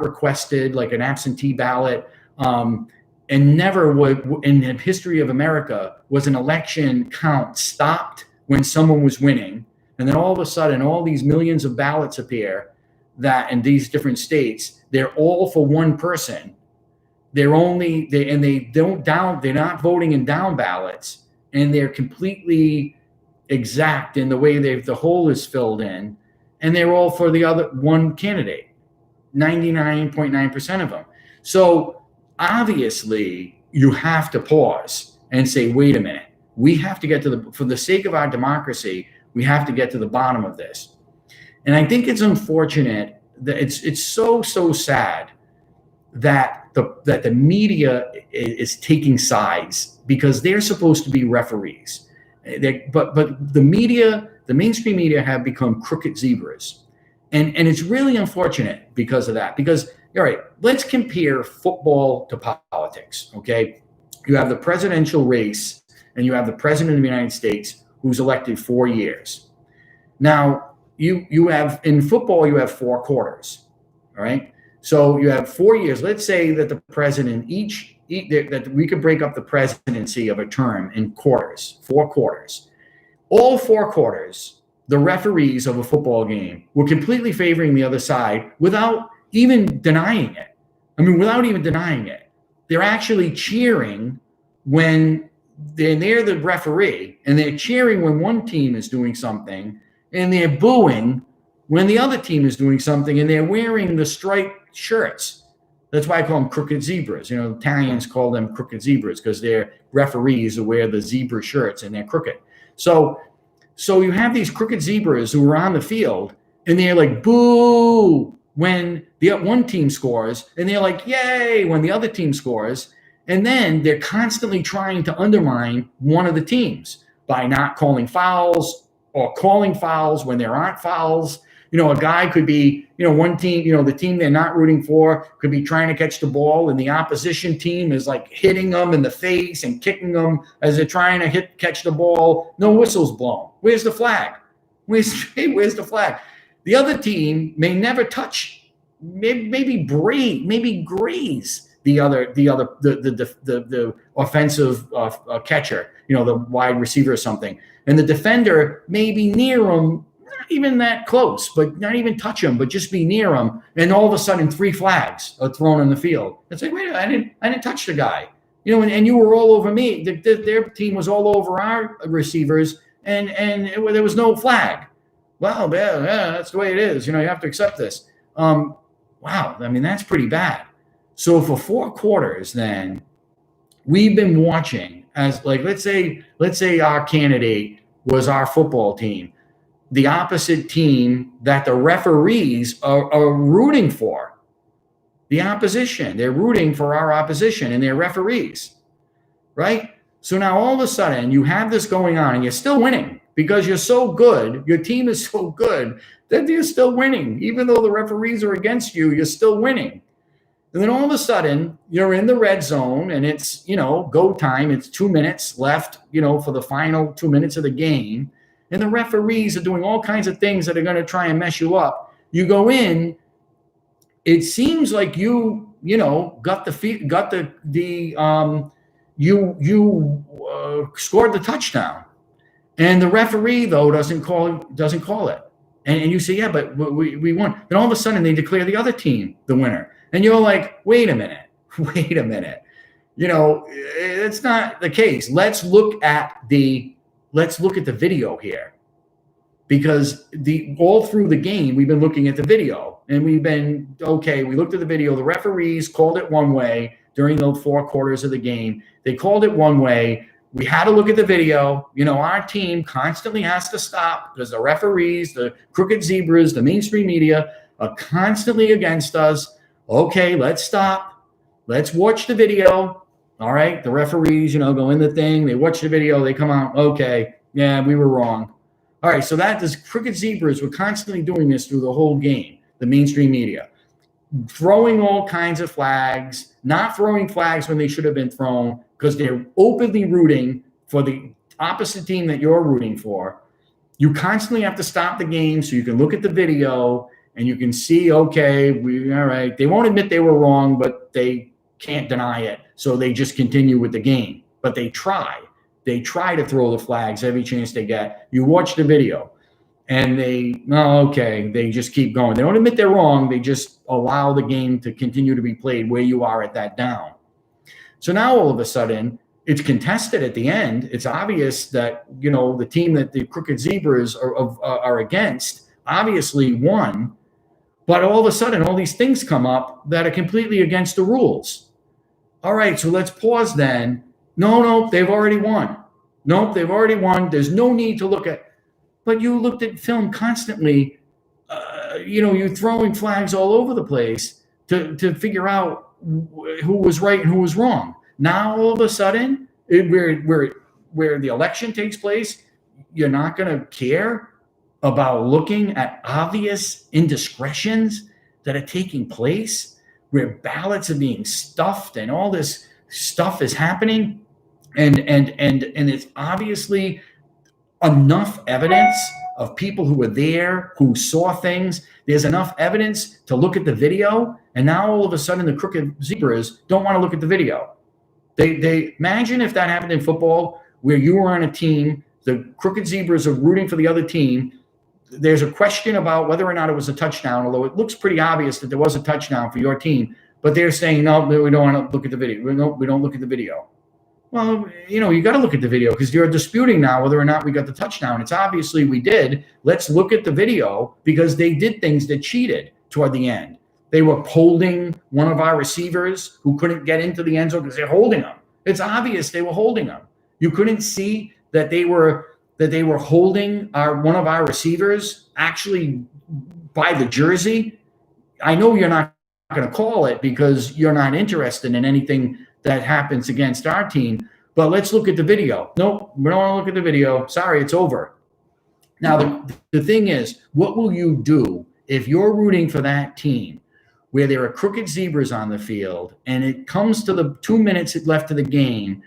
requested like an absentee ballot, and never would in the history of America was an election count stopped when someone was winning, and then all of a sudden all these millions of ballots appear that in these different states they're all for one person. They're not voting in down ballots, and they're completely exact in the way the hole is filled in. And they're all for the other one candidate, 99.9% of them. So obviously you have to pause and say, wait a minute, we have to get for the sake of our democracy, we have to get to the bottom of this. And I think it's unfortunate that it's so the media is taking sides because they're supposed to be referees. But the media, the mainstream media, have become crooked zebras. And it's really unfortunate because of that. Because, all right, let's compare football to politics, okay? You have the presidential race, and you have the president of the United States who's elected 4 years. Now, you have, in football, you have 4 quarters, all right? So you have 4 years. Let's say that the president, that we could break up the presidency of a term in quarters, 4 quarters. All 4 quarters, the referees of a football game were completely favoring the other side without even denying it. They're actually cheering when they're the referee, and they're cheering when one team is doing something, and they're booing when the other team is doing something, and they're wearing the striped shirts. That's why I call them crooked zebras. Italians call them crooked zebras because their referees who wear the zebra shirts and they're crooked. So you have these crooked zebras who are on the field, and they're like, boo, when the one team scores, and they're like, yay, when the other team scores. And then they're constantly trying to undermine one of the teams by not calling fouls or calling fouls when there aren't fouls. A guy could be, one team, the team they're not rooting for could be trying to catch the ball, and the opposition team is like hitting them in the face and kicking them as they're trying to catch the ball. No whistles blown. Where's the flag? Where's the flag? The other team may never touch, maybe graze the offensive catcher, the wide receiver or something, and the defender may be near him. Not even that close, but not even touch him, but just be near him. And all of a sudden 3 flags are thrown in the field. It's like, wait, I didn't touch the guy, and you were all over me. Their team was all over our receivers, and there was no flag. Well, yeah, that's the way it is. You have to accept this. Wow, I mean, that's pretty bad. So for 4 quarters, then we've been watching as, like, let's say our candidate was our football team, the opposite team that the referees are rooting for, the opposition. They're rooting for our opposition and their referees, right? So now all of a sudden you have this going on and you're still winning because you're so good. Your team is so good that you're still winning. Even though the referees are against you, you're still winning. And then all of a sudden you're in the red zone and it's, go time. It's 2 minutes left, for the final 2 minutes of the game. And the referees are doing all kinds of things that are going to try and mess you up. You go in, it seems like you scored the touchdown, and the referee though doesn't call it, and you say, yeah, but we won. Then all of a sudden they declare the other team the winner, and you're like, wait a minute, it's not the case. Let's look at the video here. Because all through the game, we've been looking at the video, and we looked at the video. The referees called it one way during the 4 quarters of the game. They called it one way. We had to look at the video. Our team constantly has to stop because the referees, the crooked zebras, the mainstream media are constantly against us. Okay, let's stop. Let's watch the video. All right, the referees, go in the thing. They watch the video. They come out. Okay, yeah, we were wrong. All right, so the crooked zebras were constantly doing this through the whole game, the mainstream media, throwing all kinds of flags, not throwing flags when they should have been thrown because they're openly rooting for the opposite team that you're rooting for. You constantly have to stop the game so you can look at the video and you can see, okay, all right. They won't admit they were wrong, but they can't deny it, so they just continue with the game. But they try. They try to throw the flags every chance they get. You watch the video, and they just keep going. They don't admit they're wrong. They just allow the game to continue to be played where you are at that down. So now all of a sudden, it's contested at the end. It's obvious that, the team that the crooked zebras are against obviously won. But all of a sudden, all these things come up that are completely against the rules. All right, so let's pause then. No, they've already won. Nope, they've already won. There's no need to look at. But you looked at film constantly. You're throwing flags all over the place to figure out who was right and who was wrong. Now all of a sudden, where the election takes place, you're not going to care about looking at obvious indiscretions that are taking place, where ballots are being stuffed and all this stuff is happening, and it's obviously enough evidence of people who were there, who saw things. There's enough evidence to look at the video, and now all of a sudden the crooked zebras don't want to look at the video. They imagine if that happened in football, where you were on a team, the crooked zebras are rooting for the other team. There's a question about whether or not it was a touchdown, although it looks pretty obvious that there was a touchdown for your team. But they're saying, no, we don't want to look at the video. We don't look at the video. Well, you got to look at the video because you're disputing now whether or not we got the touchdown. It's obviously we did. Let's look at the video because they did things that cheated toward the end. They were holding one of our receivers who couldn't get into the end zone because they're holding him. It's obvious they were holding him. You couldn't see that they were holding one of our receivers actually by the jersey. I know you're not going to call it because you're not interested in anything that happens against our team, but let's look at the video. Nope, we don't want to look at the video. Sorry, it's over. Now, the thing is, what will you do if you're rooting for that team where there are crooked zebras on the field and it comes to the 2 minutes left of the game?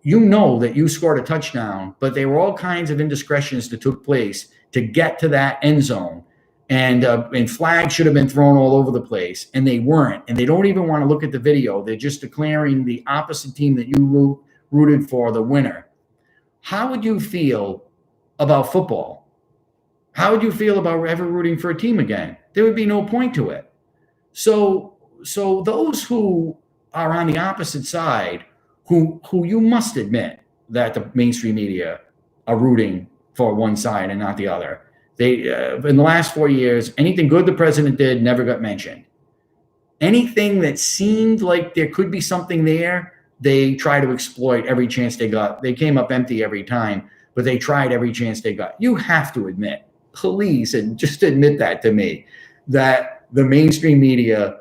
You know that you scored a touchdown, but there were all kinds of indiscretions that took place to get to that end zone. And flags should have been thrown all over the place, and they weren't. And they don't even want to look at the video. They're just declaring the opposite team that you rooted for the winner. How would you feel about football? How would you feel about ever rooting for a team again? There would be no point to it. So those who are on the opposite side, who you must admit that the mainstream media are rooting for one side and not the other. They in the last 4 years, anything good the president did never got mentioned. anything that seemed like there could be something there, they try to exploit every chance they got. They came up empty every time, but they tried every chance they got. You have to admit, please, and just admit that to me, that the mainstream media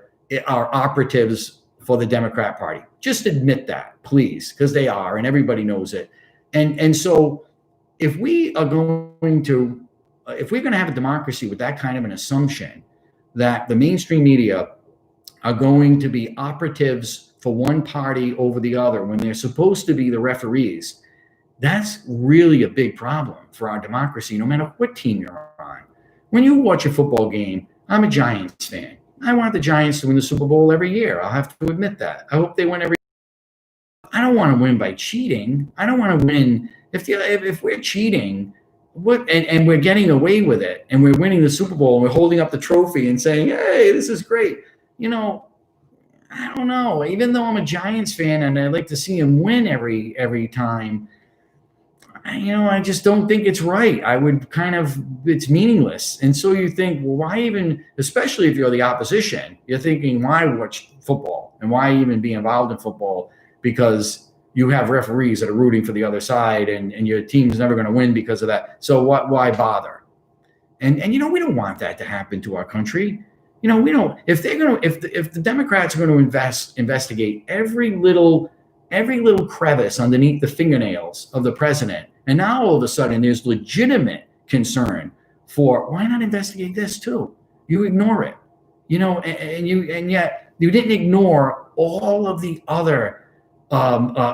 are operatives for the Democrat Party. Just admit that, please, because they are, and everybody knows it. And so if we are going to, if we're going to have a democracy with that kind of an assumption that the mainstream media are going to be operatives for one party over the other when they're supposed to be the referees, that's really a big problem for our democracy, no matter what team you're on. When you watch a football game, I'm a Giants fan. I want the Giants to win the Super Bowl every year. I'll have to admit that. I hope they win every year. I don't want to win by cheating. I don't want to win. If we're cheating, and we're getting away with it, and we're winning the Super Bowl, and we're holding up the trophy and saying, hey, this is great. I don't know. Even though I'm a Giants fan and I'd like to see him win every time, I just don't think it's right. It's meaningless. And so you think, well, why even, especially if you're the opposition, you're thinking, why watch football and why even be involved in football? Because you have referees that are rooting for the other side, and your team's never going to win because of that. So why bother? And we don't want that to happen to our country. We don't. If the Democrats are going to investigate every little crevice underneath the fingernails of the president, and now all of a sudden there's legitimate concern for, why not investigate this too? You ignore it, and yet you didn't ignore all of the other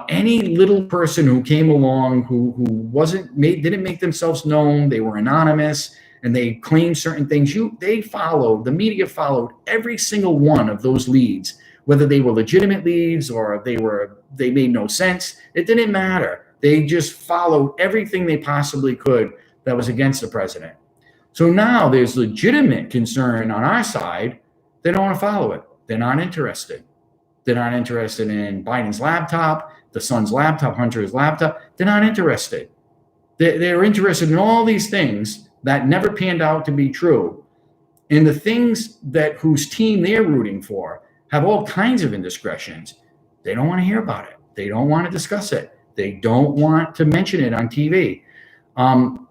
any little person who came along who didn't make themselves known. They were anonymous, and they claimed certain things. The media followed every single one of those leads, whether they were legitimate leads or they made no sense. It didn't matter. They just followed everything they possibly could that was against the president. So now there's legitimate concern on our side. They don't want to follow it. They're not interested. They're not interested in Biden's laptop, the son's laptop, Hunter's laptop. They're not interested. They're interested in all these things that never panned out to be true. And the things whose team they're rooting for have all kinds of indiscretions. They don't want to hear about it. They don't want to discuss it. They don't want to mention it on TV. And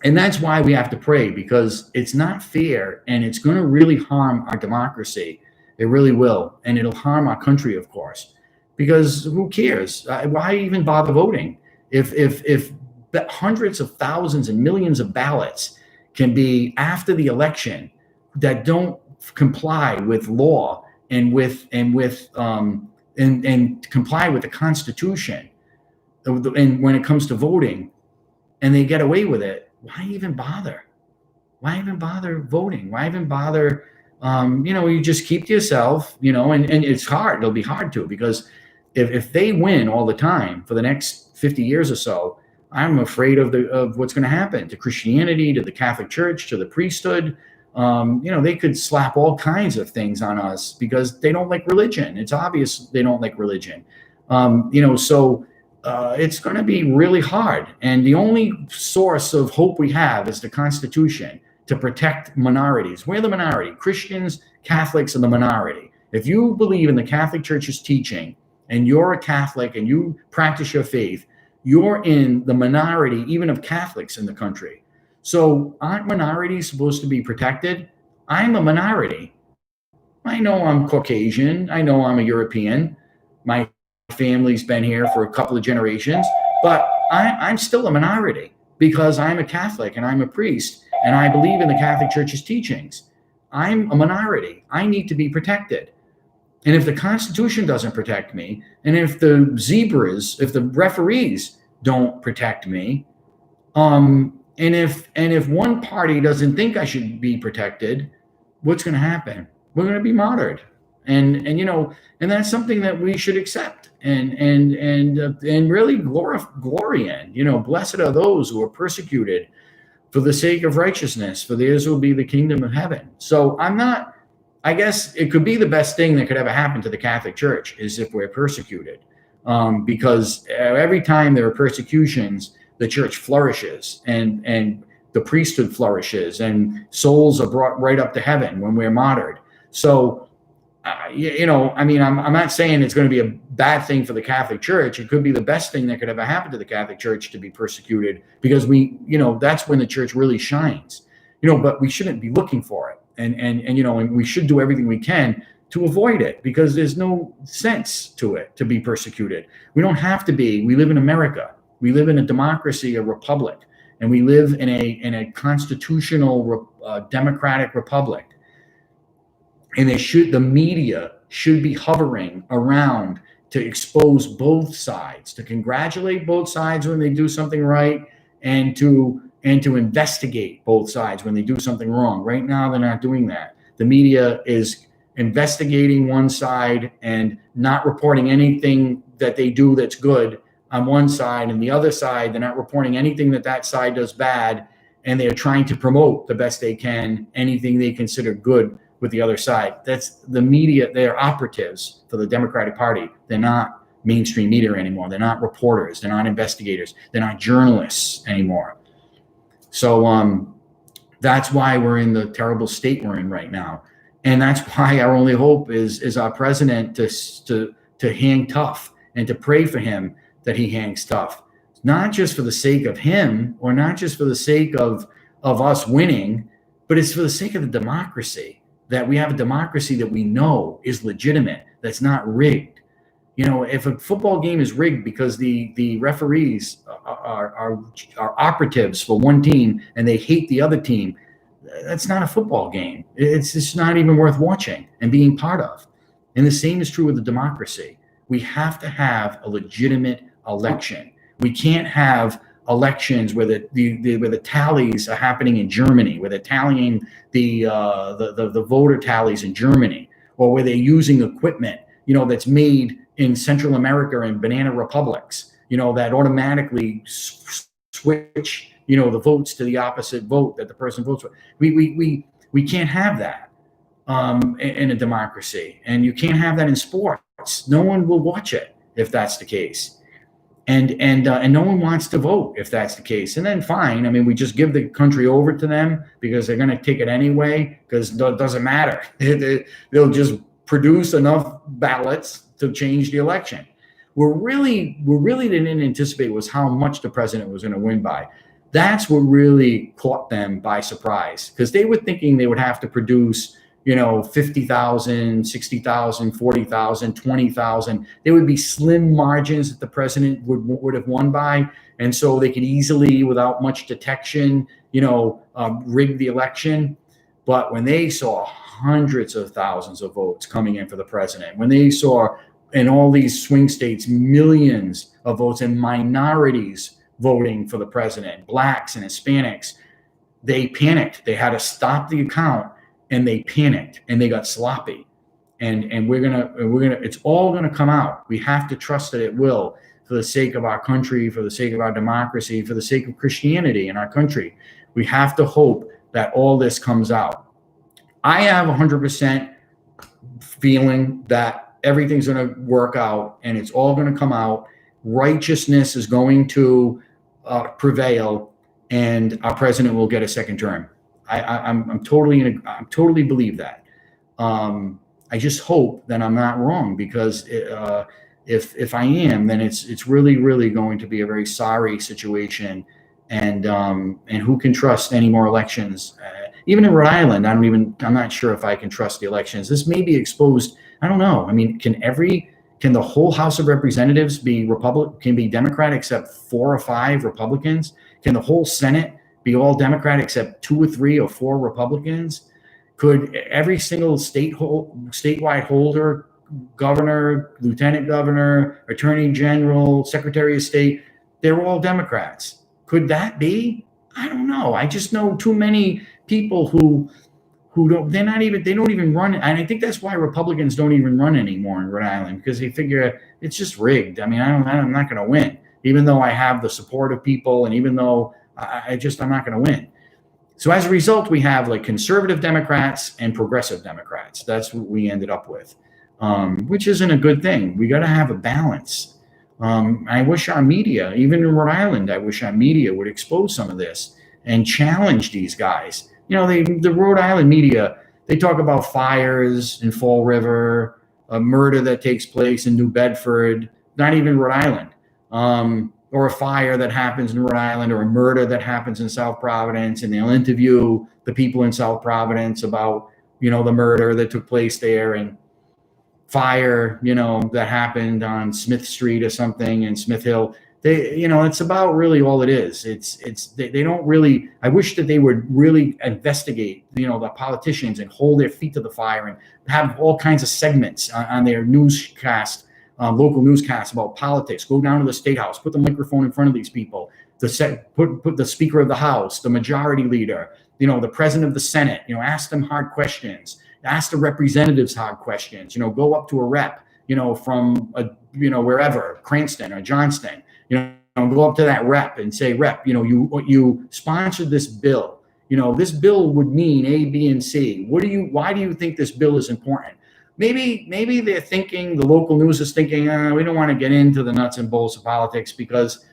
that's why we have to pray, because it's not fair, and it's going to really harm our democracy. It really will. And it'll harm our country, of course, because who cares? Why even bother voting? If hundreds of thousands and millions of ballots can be after the election that don't comply with law and comply with the Constitution, and when it comes to voting, and they get away with it, why even bother? Why even bother voting? Why even bother? You just keep to yourself, and it's hard. It'll be hard to, because if they win all the time for the next 50 years or so, I'm afraid of what's going to happen to Christianity, to the Catholic Church, to the priesthood. They could slap all kinds of things on us because they don't like religion. It's obvious they don't like religion. So it's going to be really hard. And the only source of hope we have is the Constitution to protect minorities. We're the minority. Christians, Catholics are the minority. If you believe in the Catholic Church's teaching and you're a Catholic and you practice your faith, you're in the minority, even of Catholics in the country. So aren't minorities supposed to be protected? I'm a minority. I know I'm Caucasian. I know I'm a European. My family's been here for a couple of generations, but I'm still a minority because I'm a Catholic and I'm a priest and I believe in the Catholic Church's teachings. I'm a minority. I need to be protected. And if the Constitution doesn't protect me, and if the referees don't protect me, and if one party doesn't think I should be protected, what's going to happen? We're going to be martyred, and that's something that we should accept and really glory in. Blessed are those who are persecuted for the sake of righteousness, for theirs will be the kingdom of heaven. So I guess it could be the best thing that could ever happen to the Catholic Church is if we're persecuted, because every time there are persecutions, the church flourishes and the priesthood flourishes and souls are brought right up to heaven when we're martyred. So I'm not saying it's going to be a bad thing for the Catholic Church. It could be the best thing that could ever happen to the Catholic Church to be persecuted, because that's when the church really shines. But we shouldn't be looking for it, and we should do everything we can to avoid it, because there's no sense to it to be persecuted. We don't have to be. We live in America. We live in a democracy, a republic, and we live in a constitutional democratic republic. And the media should be hovering around to expose both sides, to congratulate both sides when they do something right, and to investigate both sides when they do something wrong. Right now, they're not doing that. The media is investigating one side and not reporting anything that they do that's good on one side, and the other side, they're not reporting anything that side does bad, and they're trying to promote the best they can anything they consider good with the other side. That's the media. They're operatives for the Democratic Party. They're not mainstream media anymore. They're not reporters. They're not investigators. They're not journalists anymore. So that's why we're in the terrible state we're in right now. And that's why our only hope is our president to hang tough, and to pray for him that he hangs tough, not just for the sake of him, or not just for the sake of us winning, but it's for the sake of the democracy. That we have a democracy that we know is legitimate, that's not rigged. If a football game is rigged because the referees are operatives for one team and they hate the other team, that's not a football game. It's just not even worth watching and being part of. And the same is true with the democracy. We have to have a legitimate election. We can't have elections where the tallies are happening in Germany, where they're tallying the voter tallies in Germany, or where they're using equipment that's made in Central America and banana republics, that automatically switch the votes to the opposite vote that the person votes for. We can't have that in a democracy, and you can't have that in sports. No one will watch it if that's the case. And no one wants to vote if that's the case. And then fine. I mean, we just give the country over to them because they're going to take it anyway, because it doesn't matter. They'll just produce enough ballots to change the election. What really didn't anticipate was how much the president was going to win by. That's what really caught them by surprise, because they were thinking they would have to produce 50,000, 60,000, 40,000, 20,000. There would be slim margins that the president would have won by. And so they could easily, without much detection, rig the election. But when they saw hundreds of thousands of votes coming in for the president, when they saw in all these swing states, millions of votes and minorities voting for the president, blacks and Hispanics, they panicked. They had to stop the account. And they panicked and they got sloppy, and it's all gonna come out. We have to trust that it will, for the sake of our country, for the sake of our democracy, for the sake of Christianity in our country. We have to hope that all this comes out. I have 100% feeling that everything's gonna work out and it's all gonna come out. Righteousness is going to prevail, and our president will get a second term. I'm totally believe that. I just hope that I'm not wrong, because if I am, then it's really going to be a very sorry situation. And who can trust any more elections? Even in Rhode Island, I'm not sure if I can trust the elections. This may be exposed. I don't know. I mean, can the whole House of Representatives be Democrat except 4 or 5 Republicans? Can the whole Senate be all Democrat except 2 or 3 or 4 Republicans? Could every single statewide holder, governor, lieutenant governor, attorney general, secretary of state, they're all Democrats? Could that be? I don't know. I just know too many people who don't even run. And I think that's why Republicans don't even run anymore in Rhode Island, because they figure it's just rigged. I mean, I'm not going to win, even though I have the support of people, and even though I'm not going to win. So as a result, we have like conservative Democrats and progressive Democrats. That's what we ended up with, which isn't a good thing. We got to have a balance. I wish our media, even in Rhode Island, I wish our media would expose some of this and challenge these guys. The Rhode Island media, They talk about fires in Fall River, a murder that takes place in New Bedford, not even Rhode Island, or a fire that happens in Rhode Island, or a murder that happens in South Providence, and they'll interview the people in South Providence about, the murder that took place there, and fire, that happened on Smith Street or something in Smith Hill. It's about really all it is. They don't really, I wish that they would really investigate, the politicians, and hold their feet to the fire, and have all kinds of segments on their newscast, local newscasts about politics. Go down to the State House, put the microphone in front of these people, put the Speaker of the House, the Majority Leader, the President of the Senate, ask them hard questions, ask the representatives hard questions, go up to a rep, from wherever, Cranston or Johnston, go up to that rep and say, Rep, you sponsored this bill. This bill would mean A, B, and C. Why do you think this bill is important? Maybe they're thinking, the local news is thinking, we don't want to get into the nuts and bolts of politics because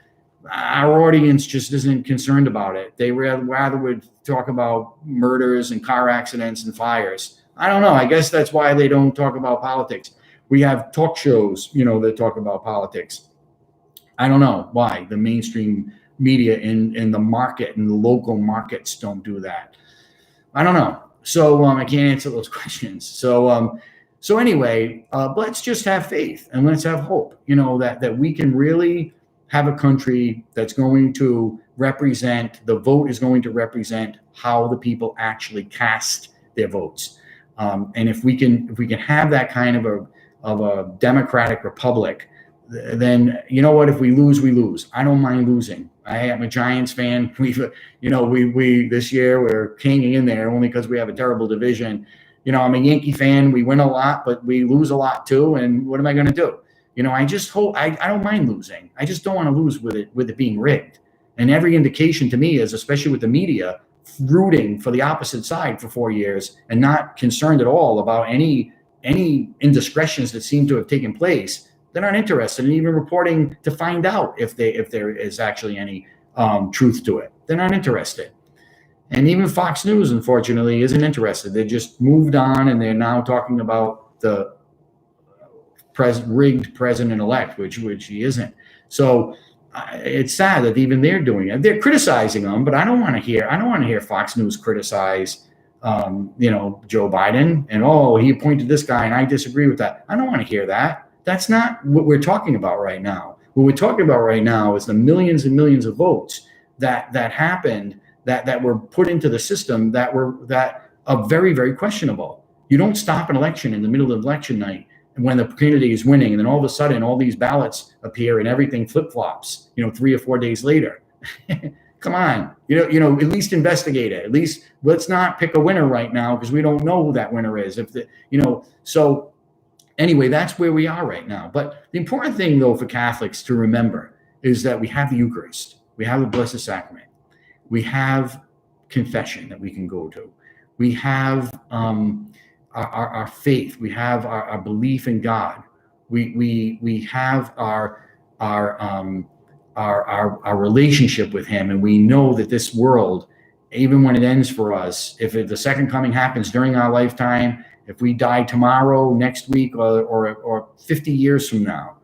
our audience just isn't concerned about it. They rather would talk about murders and car accidents and fires. I don't know. I guess that's why they don't talk about politics. We have talk shows, that talk about politics. I don't know why the mainstream media in the market and the local markets don't do that. I don't know. So I can't answer those questions. So anyway, let's just have faith and let's have hope, that we can really have a country that's going to represent, the vote is going to represent how the people actually cast their votes. And if we can have that kind of a democratic republic, then if we lose, we lose. I don't mind losing. I am a Giants fan. We this year we're hanging in there only because we have a terrible division. I'm a Yankee fan. We win a lot, but we lose a lot too. And what am I going to do? I just hope I don't mind losing. I just don't want to lose with it being rigged. And every indication to me is, especially with the media, rooting for the opposite side for 4 years and not concerned at all about any indiscretions that seem to have taken place. They're not interested in even reporting to find out if there is actually any truth to it. They're not interested. And even Fox News, unfortunately, isn't interested. They just moved on, and they're now talking about the rigged president-elect, which he isn't. So it's sad that even they're doing it. They're criticizing him, but I don't want to hear Fox News criticize, Joe Biden and, he appointed this guy and I disagree with that. I don't want to hear that. That's not what we're talking about right now. What we're talking about right now is the millions and millions of votes that happened, that were put into the system that are very, very questionable. You don't stop an election in the middle of election night when the candidate is winning, and then all of a sudden all these ballots appear and everything flip-flops, 3 or 4 days later. Come on, at least investigate it. At least let's not pick a winner right now because we don't know who that winner is. So anyway, that's where we are right now. But the important thing, though, for Catholics to remember is that we have the Eucharist. We have the Blessed Sacrament. We have confession that we can go to. We have our faith. We have our belief in God. We have our relationship with Him, and we know that this world, even when it ends for us, if the second coming happens during our lifetime, if we die tomorrow, next week, or 50 years from now,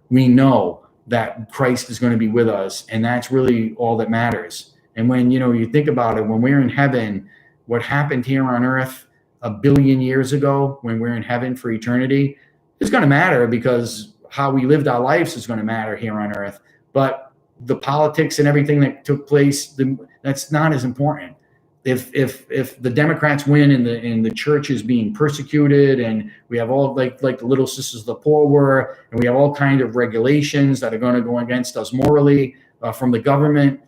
we know that Christ is going to be with us, and that's really all that matters. And when you think about it, when we're in heaven, what happened here on earth 1 billion years ago, when we're in heaven for eternity, is going to matter, because how we lived our lives is going to matter here on earth. But the politics and everything that took place, that's not as important. If the Democrats win and the church is being persecuted, and we have all like the Little Sisters of the Poor were, and we have all kinds of regulations that are going to go against us morally from the government,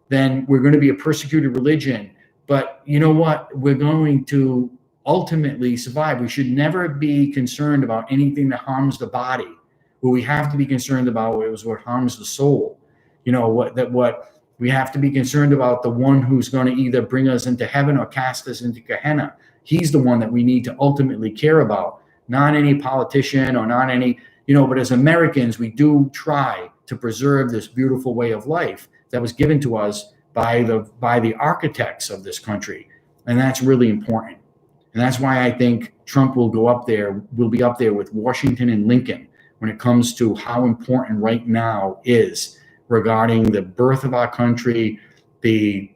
then we're going to be a persecuted religion. But you know what? We're going to ultimately survive. We should never be concerned about anything that harms the body. What we have to be concerned about is what harms the soul. What we have to be concerned about, the one who's going to either bring us into heaven or cast us into Gehenna. He's the one that we need to ultimately care about, not any politician or not any, but as Americans, we do try to preserve this beautiful way of life that was given to us by the architects of this country. And that's really important. And that's why I think Trump will be up there with Washington and Lincoln when it comes to how important right now is regarding the birth of our country, the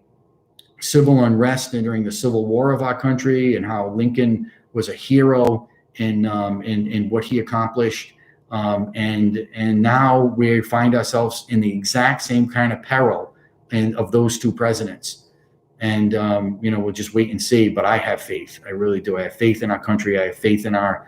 civil unrest during the Civil War of our country, and how Lincoln was a hero in what he accomplished. And now we find ourselves in the exact same kind of peril of those two presidents. And we'll just wait and see. But I have faith. I really do. I have faith in our country. I have faith in our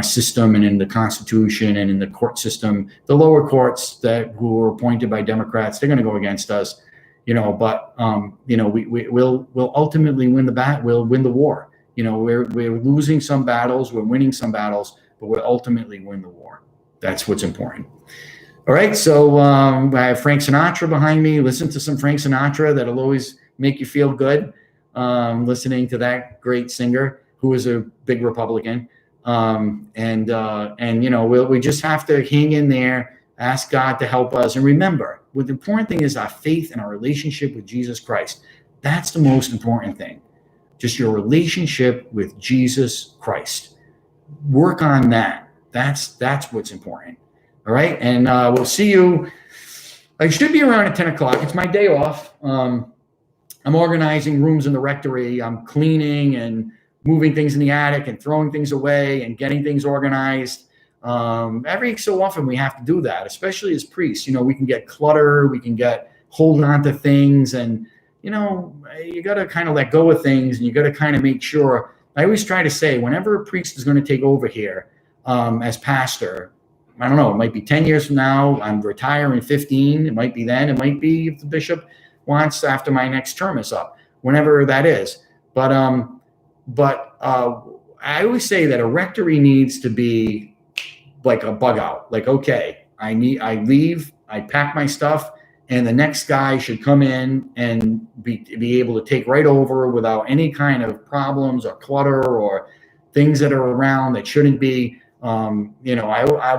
system and in the Constitution and in the court system. The lower courts who were appointed by Democrats, they're going to go against us. But we'll ultimately win the bat. We'll win the war. We're losing some battles, we're winning some battles, but we'll ultimately win the war. That's what's important. All right, so I have Frank Sinatra behind me. Listen to some Frank Sinatra. That'll always make you feel good. Listening to that great singer who is a big Republican. We just have to hang in there, ask God to help us, and remember, what the important thing is our faith and our relationship with Jesus Christ. That's the most important thing. Just your relationship with Jesus Christ. Work on that. That's what's important. All right. And we'll see you. I should be around at 10 o'clock. It's my day off. I'm organizing rooms in the rectory. I'm cleaning and moving things in the attic and throwing things away and getting things organized. Every so often we have to do that, especially as priests. We can get clutter. We can get holding on to things, and you got to kind of let go of things, and you got to kind of make sure. I always try to say, whenever a priest is going to take over here as pastor, I don't know, it might be 10 years from now, I'm retiring 15. It might be then. It might be if the bishop wants after my next term is up, whenever that is. But I always say that a rectory needs to be like a bug out. Like, okay, I leave, I pack my stuff, and the next guy should come in and be able to take right over without any kind of problems or clutter or things that are around that shouldn't be. I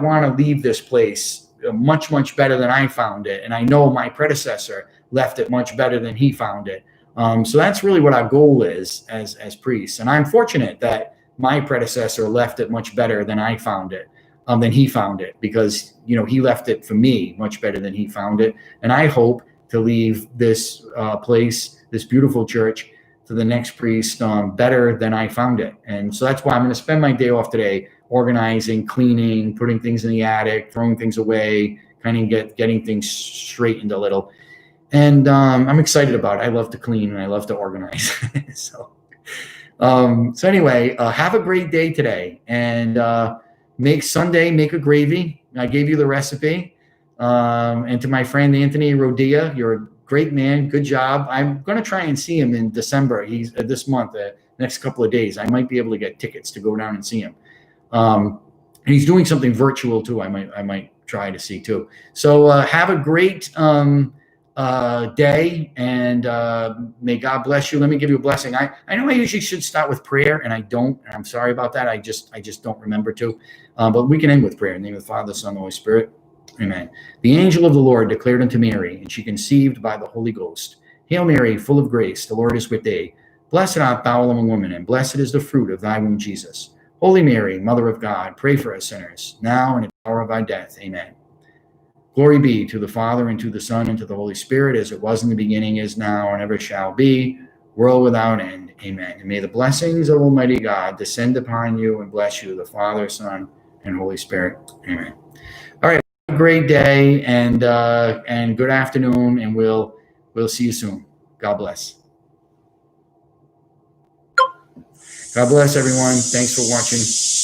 want to leave this place much, much better than I found it. And I know my predecessor left it much better than he found it. So that's really what our goal is as priests. And I'm fortunate that my predecessor left it much better than I found it. Than he found it, because he left it for me much better than he found it. And I hope to leave this place, this beautiful church, to the next priest better than I found it. And so that's why I'm going to spend my day off today organizing, cleaning, putting things in the attic, throwing things away, kind of getting things straightened a little. And I'm excited about it. I love to clean and I love to organize. So anyway, have a great day today, and make a gravy. I gave you the recipe. And to my friend Anthony Rodia, you're a great man. Good job. I'm going to try and see him in December. He's this month, next couple of days. I might be able to get tickets to go down and see him. And he's doing something virtual too. I might try to see too. So have a great day, and may God bless you. Let me give you a blessing. I know I usually should start with prayer, and I don't. And I'm sorry about that. I just don't remember to. But we can end with prayer. In the name of the Father, the Son, and the Holy Spirit. Amen. The angel of the Lord declared unto Mary, and she conceived by the Holy Ghost. Hail Mary, full of grace, the Lord is with thee. Blessed art thou among women, and blessed is the fruit of thy womb, Jesus. Holy Mary, Mother of God, pray for us sinners, now and at the hour of our death. Amen. Glory be to the Father, and to the Son, and to the Holy Spirit, as it was in the beginning, is now, and ever shall be, world without end. Amen. And may the blessings of Almighty God descend upon you and bless you, the Father, Son, and Holy Spirit. Amen. All right. Have a great day, and good afternoon, and we'll see you soon. God bless. God bless everyone. Thanks for watching.